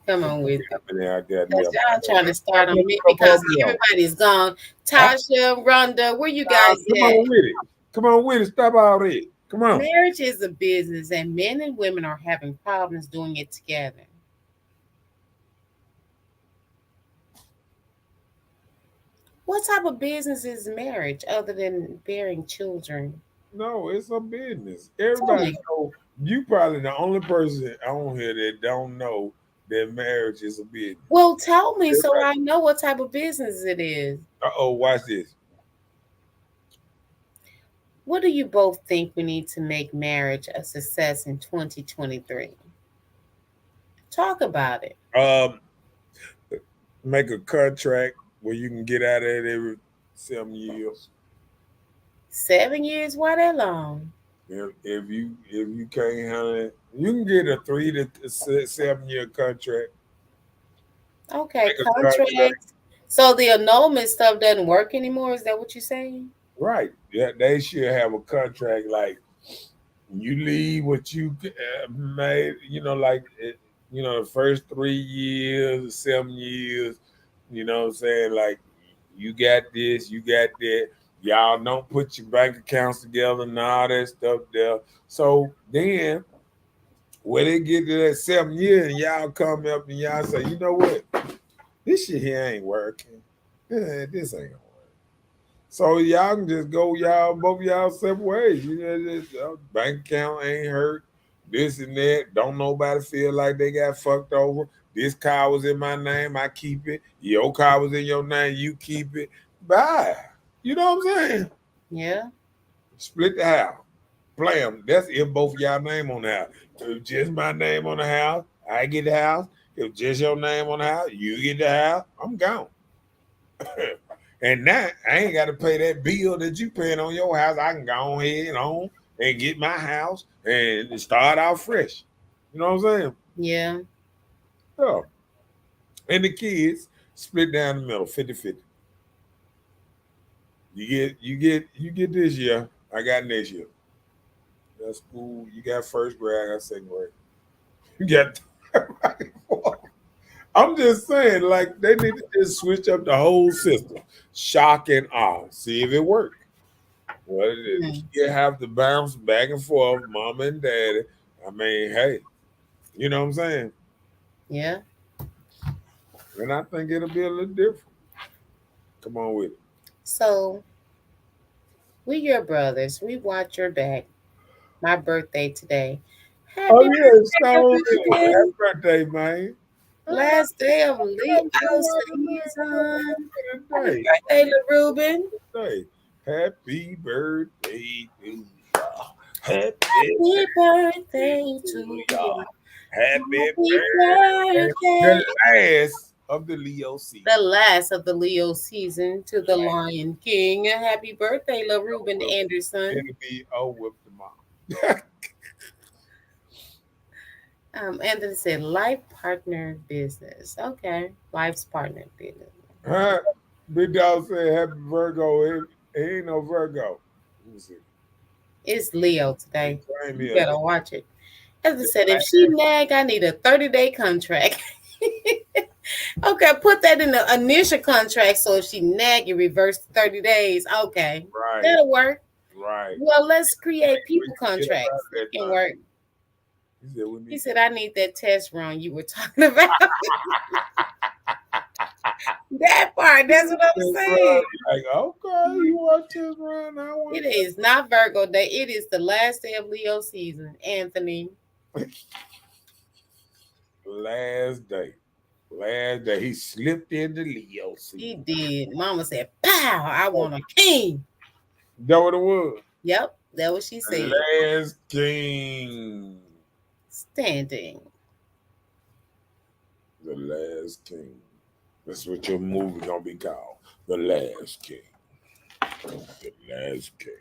with it. Out there. Because y'all trying to start on me because everybody's gone. Tasha, Rhonda, where you guys Come at? on with it. Come on with it. Stop all that. Come on. Marriage is a business, and men and women are having problems doing it together. What type of business is marriage other than bearing children? No, it's a business. Tell Everybody me. know. You probably the only person on here that don't know that marriage is a business. Well, tell me so I know what type of business it is. Watch this. What do you both think we need to make marriage a success in 2023? Talk about it. Um, make a contract where you can get out of it every 7 years. 7 years? Why that long? If you can't handle it, you can get a 3 to 7 year contract. Okay, Make a contract. contracts. So the annulment stuff doesn't work anymore. Is that what you're saying? Right. Yeah, they should have a contract like you leave what you made, like, the first 3 years, 7 years, what I'm saying? Like, you got this, you got that. Y'all don't put your bank accounts together and all that stuff there. So then, when they get to that 7 year and y'all come up and y'all say, you know what? This shit here ain't working. This ain't gonna work. So y'all can just go both y'all separate ways. Bank account ain't hurt. This and that. Don't nobody feel like they got fucked over. This car was in my name, I keep it. Your car was in your name, you keep it. Bye. You know what I'm saying? Yeah. Split the house. Play them. That's if both y'all name on the house. If just my name on the house, I get the house. If just your name on the house, you get the house. I'm gone. And now I ain't got to pay that bill that you paying on your house. I can go ahead on and get my house and start out fresh. You know what I'm saying? Yeah. Yeah. And the kids split down the middle, 50-50. You get this year. I got next year. That's cool. You got first grade, I got second grade. You got I'm just saying, like, they need to just switch up the whole system. Shock and awe. See if it works. What it is. You have to bounce back and forth, mama and daddy. I mean, hey, you know what I'm saying? Yeah. And I think it'll be a little different. Come on with it. So we your brothers. We watch your back. My birthday today. Happy Oh yeah, so birthday. happy birthday, man. Last day of Leo season. Happy birthday, LaRuben. Hey, happy birthday to you. Happy birthday to you. Happy birthday. The last of the Leo season. The last of the Leo season to the Lion King. Happy birthday, LaRuben Anderson. It'll be with the mom. Anthony said, life partner business. Okay. Life's partner business. Huh? Big dog said happy Virgo. It ain't no Virgo. Let me see. It's Leo today. Blame You me. better watch it. As I said, if she nag, I need a 30-day contract. Okay, put that in the initial contract. So if she nag, you reverse 30 days. Okay. Right. That'll work. Right. Well, let's create people We can get contracts. about that It can time. work. He He said, I need that test run you were talking about. That part, that's what I'm saying. Like, okay, you want this run? I want It is not Virgo Day. It is the last day of Leo season, Anthony. Last day. Last day. He slipped into Leo He season. did. Mama said, pow, I want a king. That what it was? Yep, that's what she said. Last king. Standing. The Last King. That's what your movie gonna be called. The Last King. The Last King.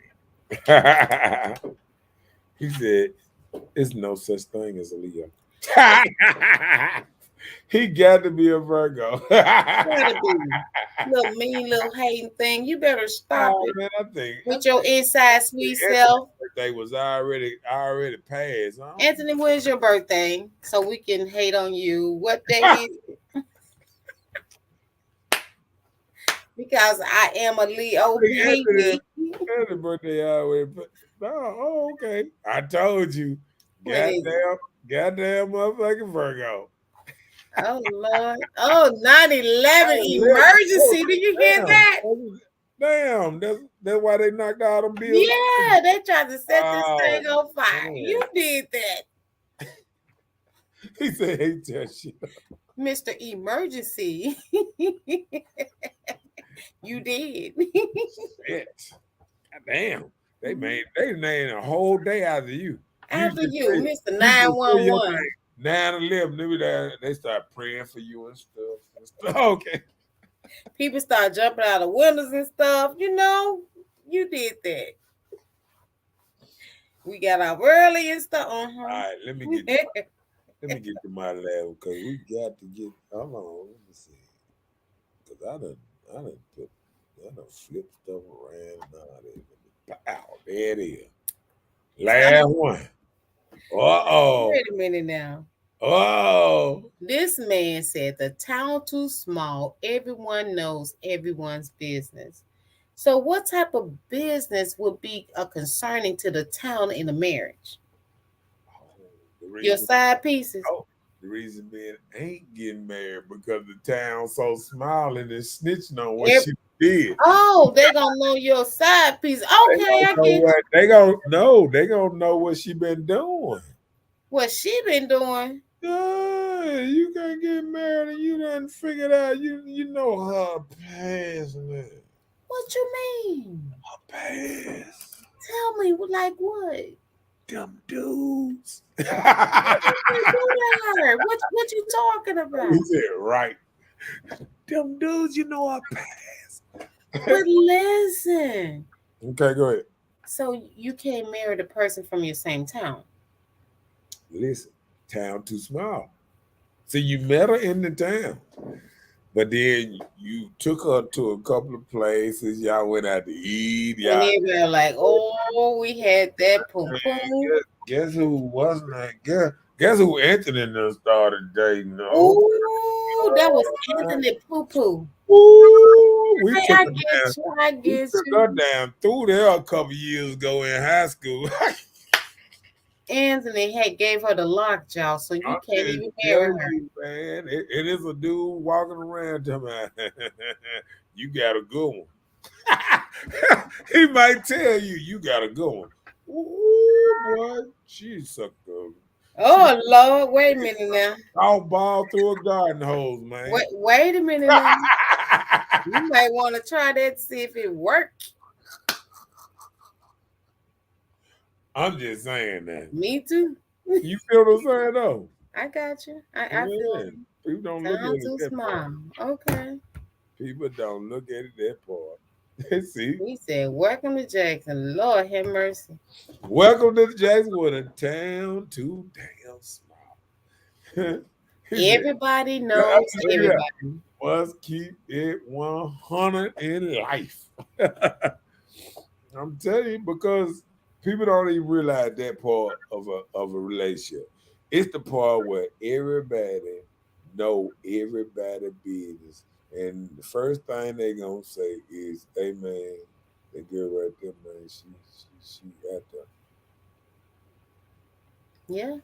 He said, "It's no such thing as a Leo." He got to be a Virgo. Gotta be. Little mean, little hating thing. You better stop it Man, I think with your inside sweet self. birthday was already passed. Huh? Anthony, when's your birthday? So we can hate on you. What day is it? Because I am a Leo baby. Happy birthday already. Oh, okay. I told you. What is it? Goddamn motherfucking Virgo. Oh Lord. Oh, 9/11 emergency. Did you hear that? Damn, that's why they knocked out them bills. Yeah, they tried to set this Oh, thing on fire. man. You did that, He said, "Hate that shit." Mr. Emergency. You did. Shit. Damn. They named a whole day out of you. After should you, say- Mr. you should say your 911. name. 9/11, they start praying for you and stuff. Okay. People start jumping out of windows and stuff. You know, you did that. We got out early and stuff. All right, let me get to my level because we got to get. Hold on, let me see. Because I done flipped stuff around and all that. Pow, there it is. Last one. Wait a minute now. Oh. This man said the town too small. Everyone knows everyone's business. So what type of business would be concerning to the town in a marriage? Your side pieces. Oh, the reason men ain't getting married because the town's so small and they're snitching on what she did. Oh, they gonna know your side piece. Okay, I get you. They gonna know what she been doing. What she been doing? You can't get married and you done figured out you know her past, man. What you mean? Her past. Tell me, like what? Them dudes. What you talking about? He said, right. Them dudes, you know her past. But listen. Okay, go ahead. So you can't marry the person from your same town? Listen, town too small. So you met her in the town. But then you took her to a couple of places. Y'all went out to eat. And they were like, oh, we had that poo poo. Guess who wasn't that? Guess who Anthony done started dating? Oh, that was Anthony Poo Poo. We I get took her down through there a couple years ago in high school. Anthony gave her the lockjaw, so you can't even marry her. Man, it is a dude walking around to me. You got a good one. He might tell you got a good one. Ooh, boy, she sucked up. Oh Lord, wait a minute now. I'll ball through a garden hose, man. Wait a minute now. You might want to try that to see if it worked. I'm just saying that. Me too. You feel what I'm saying, though? I got you. I feel people don't look at it too that small. part. Okay. People don't look at it that part. See? He said, welcome to Jackson. Lord have mercy. Welcome to Jackson with a town too damn small. Everybody knows everybody. Must keep it 100 in life. I'm telling you, because people don't even realize that part of a relationship. It's the part where everybody know everybody's business. And the first thing they gonna say is, hey man, that girl right there, man, she out there. Yeah.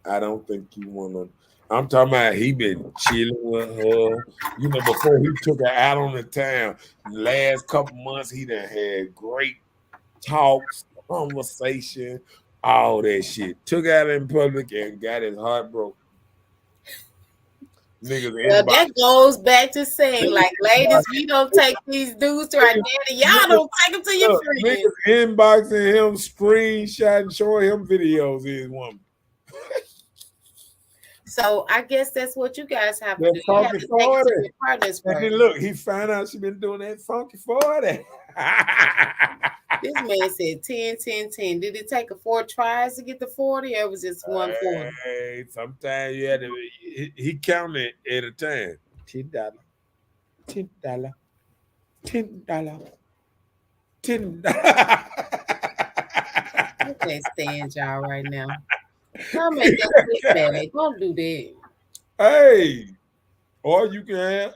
I don't think you wanna. I'm talking about he been chilling with her. You know, before he took her out on the town. The last couple months, he done had great talks, conversation, all that shit. Took out in public and got his heart broke. Niggas well, that goes back to saying, like, ladies, we don't take these dudes to our daddy. Y'all don't take them to your friends. Niggas inboxing him, screenshotting, showing him videos of his woman. So I guess that's what you guys have to do. You have to take it to your partners first. And then look, he found out she been doing that funky 40. This man said 10, 10, 10. Did it take 4 tries to get the 40 or was it just 1 40? Hey, sometimes you had to, he counted at a time. $10, $10, $10, $10. I can't stand y'all right now. Don't make that bad. Don't do that. Hey, or you can have,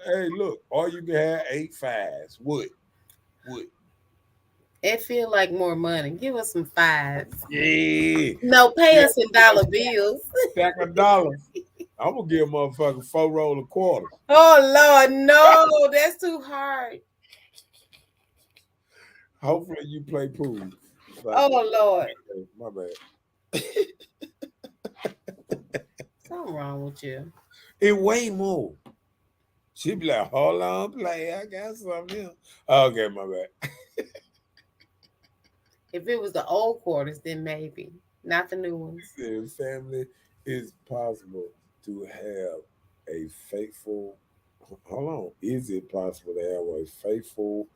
or you can have 8 5s. Wood. It feel like more money. Give us some 5s. Yeah. No, pay us in dollar bills. Stack of dollars. I'm gonna give a motherfucker 4 roll of quarters. Oh Lord, no, that's too hard. Hopefully you play pool. Oh Lord. My bad. Something wrong with you. It way more. She be like, hold on, play. I got something here. Okay, my bad. If it was the old quarters, then maybe. Not the new ones. Family, it's possible to have a faithful. Hold on. Is it possible to have a faithful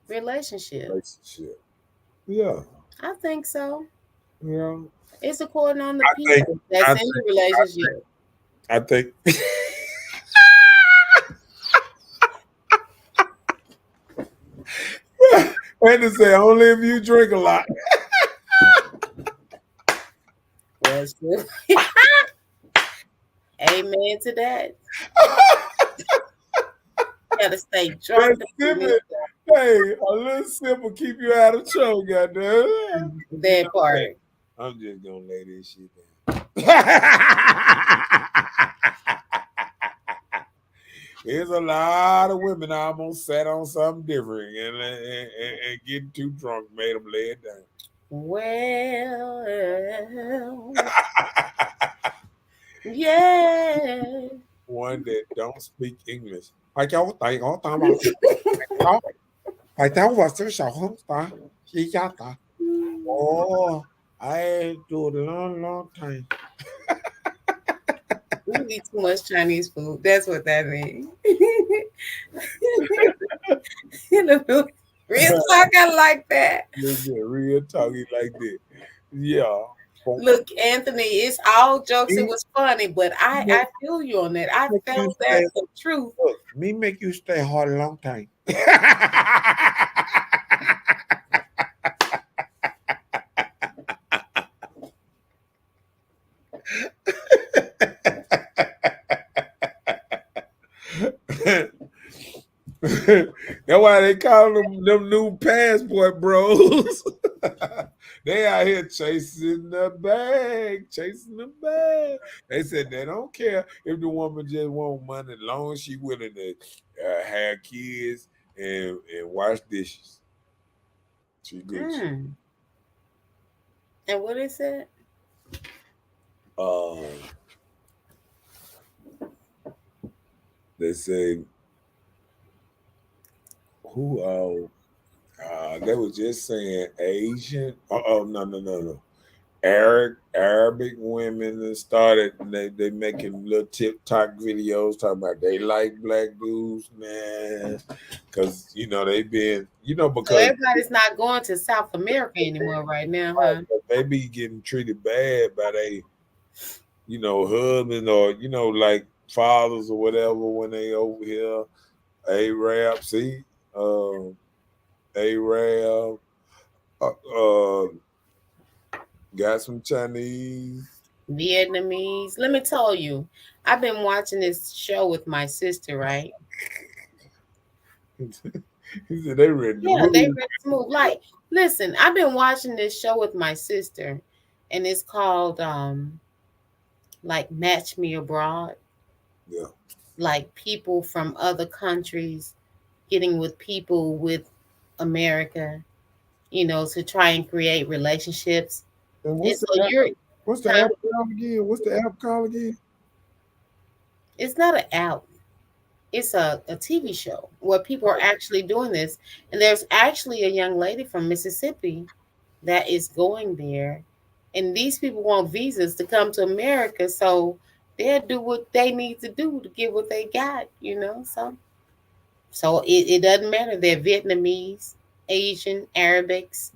Relationship. relationship? Yeah. I think so. Yeah. It's according on the I think. people that's I in think. the relationship. I think. I had to say only if you drink a lot. Well, true. Amen to that. You gotta stay drunk to do Sipping, this. hey, a little sip will keep you out of trouble, goddamn. That part. I'm just gonna lay this shit down. There's a lot of women I almost sat on something different and getting too drunk made them lay it down. Well, yeah. One that don't speak English. Phải cháu tại có tao mà đó. Tại cháu và sư sầu không ta. Chị cha ta. Oh, I do a long time. You eat too much Chinese food. That's what that means. Real talk, I like that. Real talking like that. Yeah. Look, Anthony, it's all jokes. It was funny, but I feel you on that. I felt that's the truth. Look, me make you stay hard a long time. That's why they call them new passport bros. They out here chasing the bag. They said they don't care if the woman just want money, as long as she willing to have kids and wash dishes. She good. And what is it? They say who they was just saying Asian. No. Arabic women that started they making little TikTok videos talking about they like black dudes, man. Cause they been because so everybody's not going to South America anymore right now, huh? They be getting treated bad by they husband or like fathers or whatever when they over here. Arab, see, Arab, got some Chinese, Vietnamese. Let me tell you, I've been watching this show with my sister, right? He said they ready to move. They ready to move. Like, listen, I've been watching this show with my sister, and it's called like Match Me Abroad. Yeah. Like people from other countries getting with people with America, to try and create relationships. And what's the app again? What's the app called again? It's not an app. It's a TV show where people are actually doing this. And there's actually a young lady from Mississippi that is going there. And these people want visas to come to America. So they'll do what they need to do to get what they got, So it doesn't matter. They're Vietnamese, Asian, Arabics,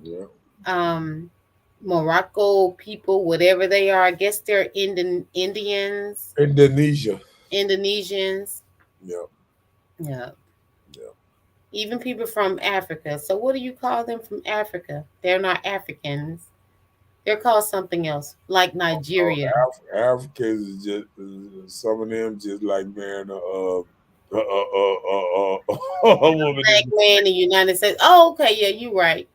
Morocco people, whatever they are. I guess they're Indians. Indonesians. Yeah. Even people from Africa. So what do you call them from Africa? They're not Africans. They're called something else, like Nigeria. Africans is just some of them just like marrying a woman. Black man in the United States. Oh, okay, yeah, you're right.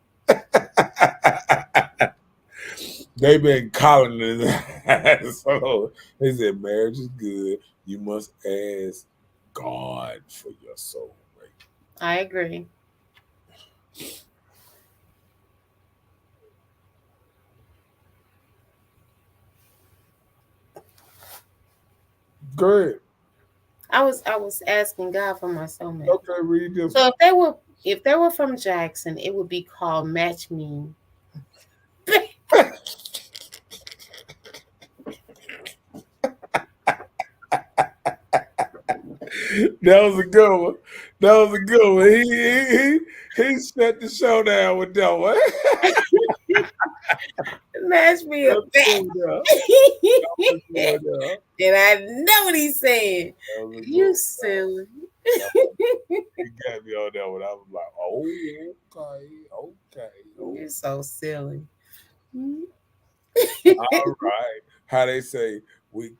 They've been colonized. So they said marriage is good. You must ask God for your soul. I agree. Good. I was asking God for my soulmate. Okay, read this. So if they were from Jackson, it would be called Match Me. That was a good one. That was a good one. He shut the show down with that one. Nashville back. That And I know what he's saying. was a good You one. silly. He got me on that one. I was like, oh, okay. You're so silly. All right. How they say, we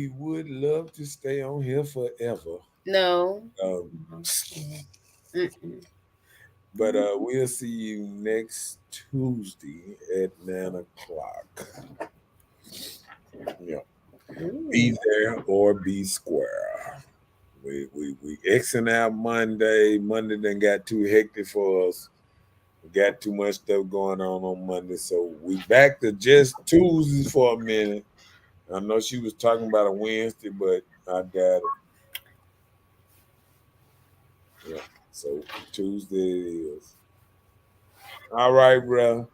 would love to stay on here forever. No. But we'll see you next Tuesday at 9:00. Yeah. Be there or be square. We Xing out Monday. Monday done got too hectic for us. We got too much stuff going on Monday. So we back to just Tuesdays for a minute. I know she was talking about a Wednesday, but I got it. Yeah. So Tuesday it is. All right, bro.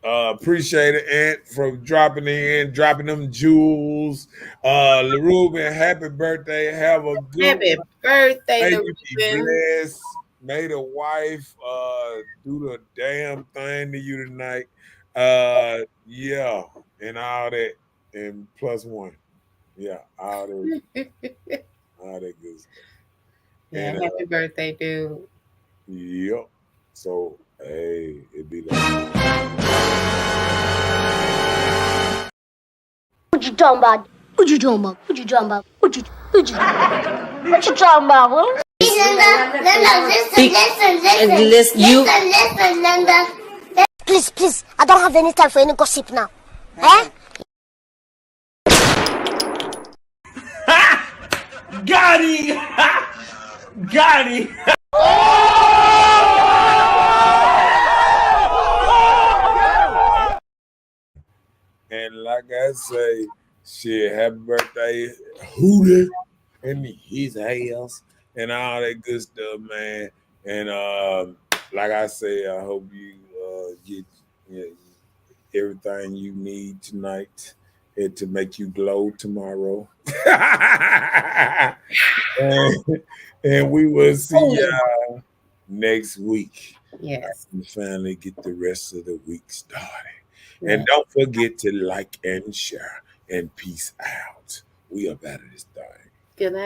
Appreciate it, Aunt, for dropping them jewels. LaRuben, happy birthday. Have a good Happy one. birthday, May you be LaRuben. blessed. May the wife do the damn thing to you tonight. Yeah, and all that. And +1. Yeah, all that good stuff. Yeah, And happy birthday, dude. yep. So hey, it be like What you talking about? What you talking about? What you talking about? What you talking about? What? Listen, Please, I don't have any time for any gossip now. Eh? Got him! Got him! and like I say, shit, happy birthday, Hootie, and his ass, and all that good stuff, man. And like I say, I hope you get everything you need tonight and to make you glow tomorrow. and we will see y'all next week. Yes. We finally get the rest of the week started. And don't forget to like and share and peace out. We are better this time. Good night.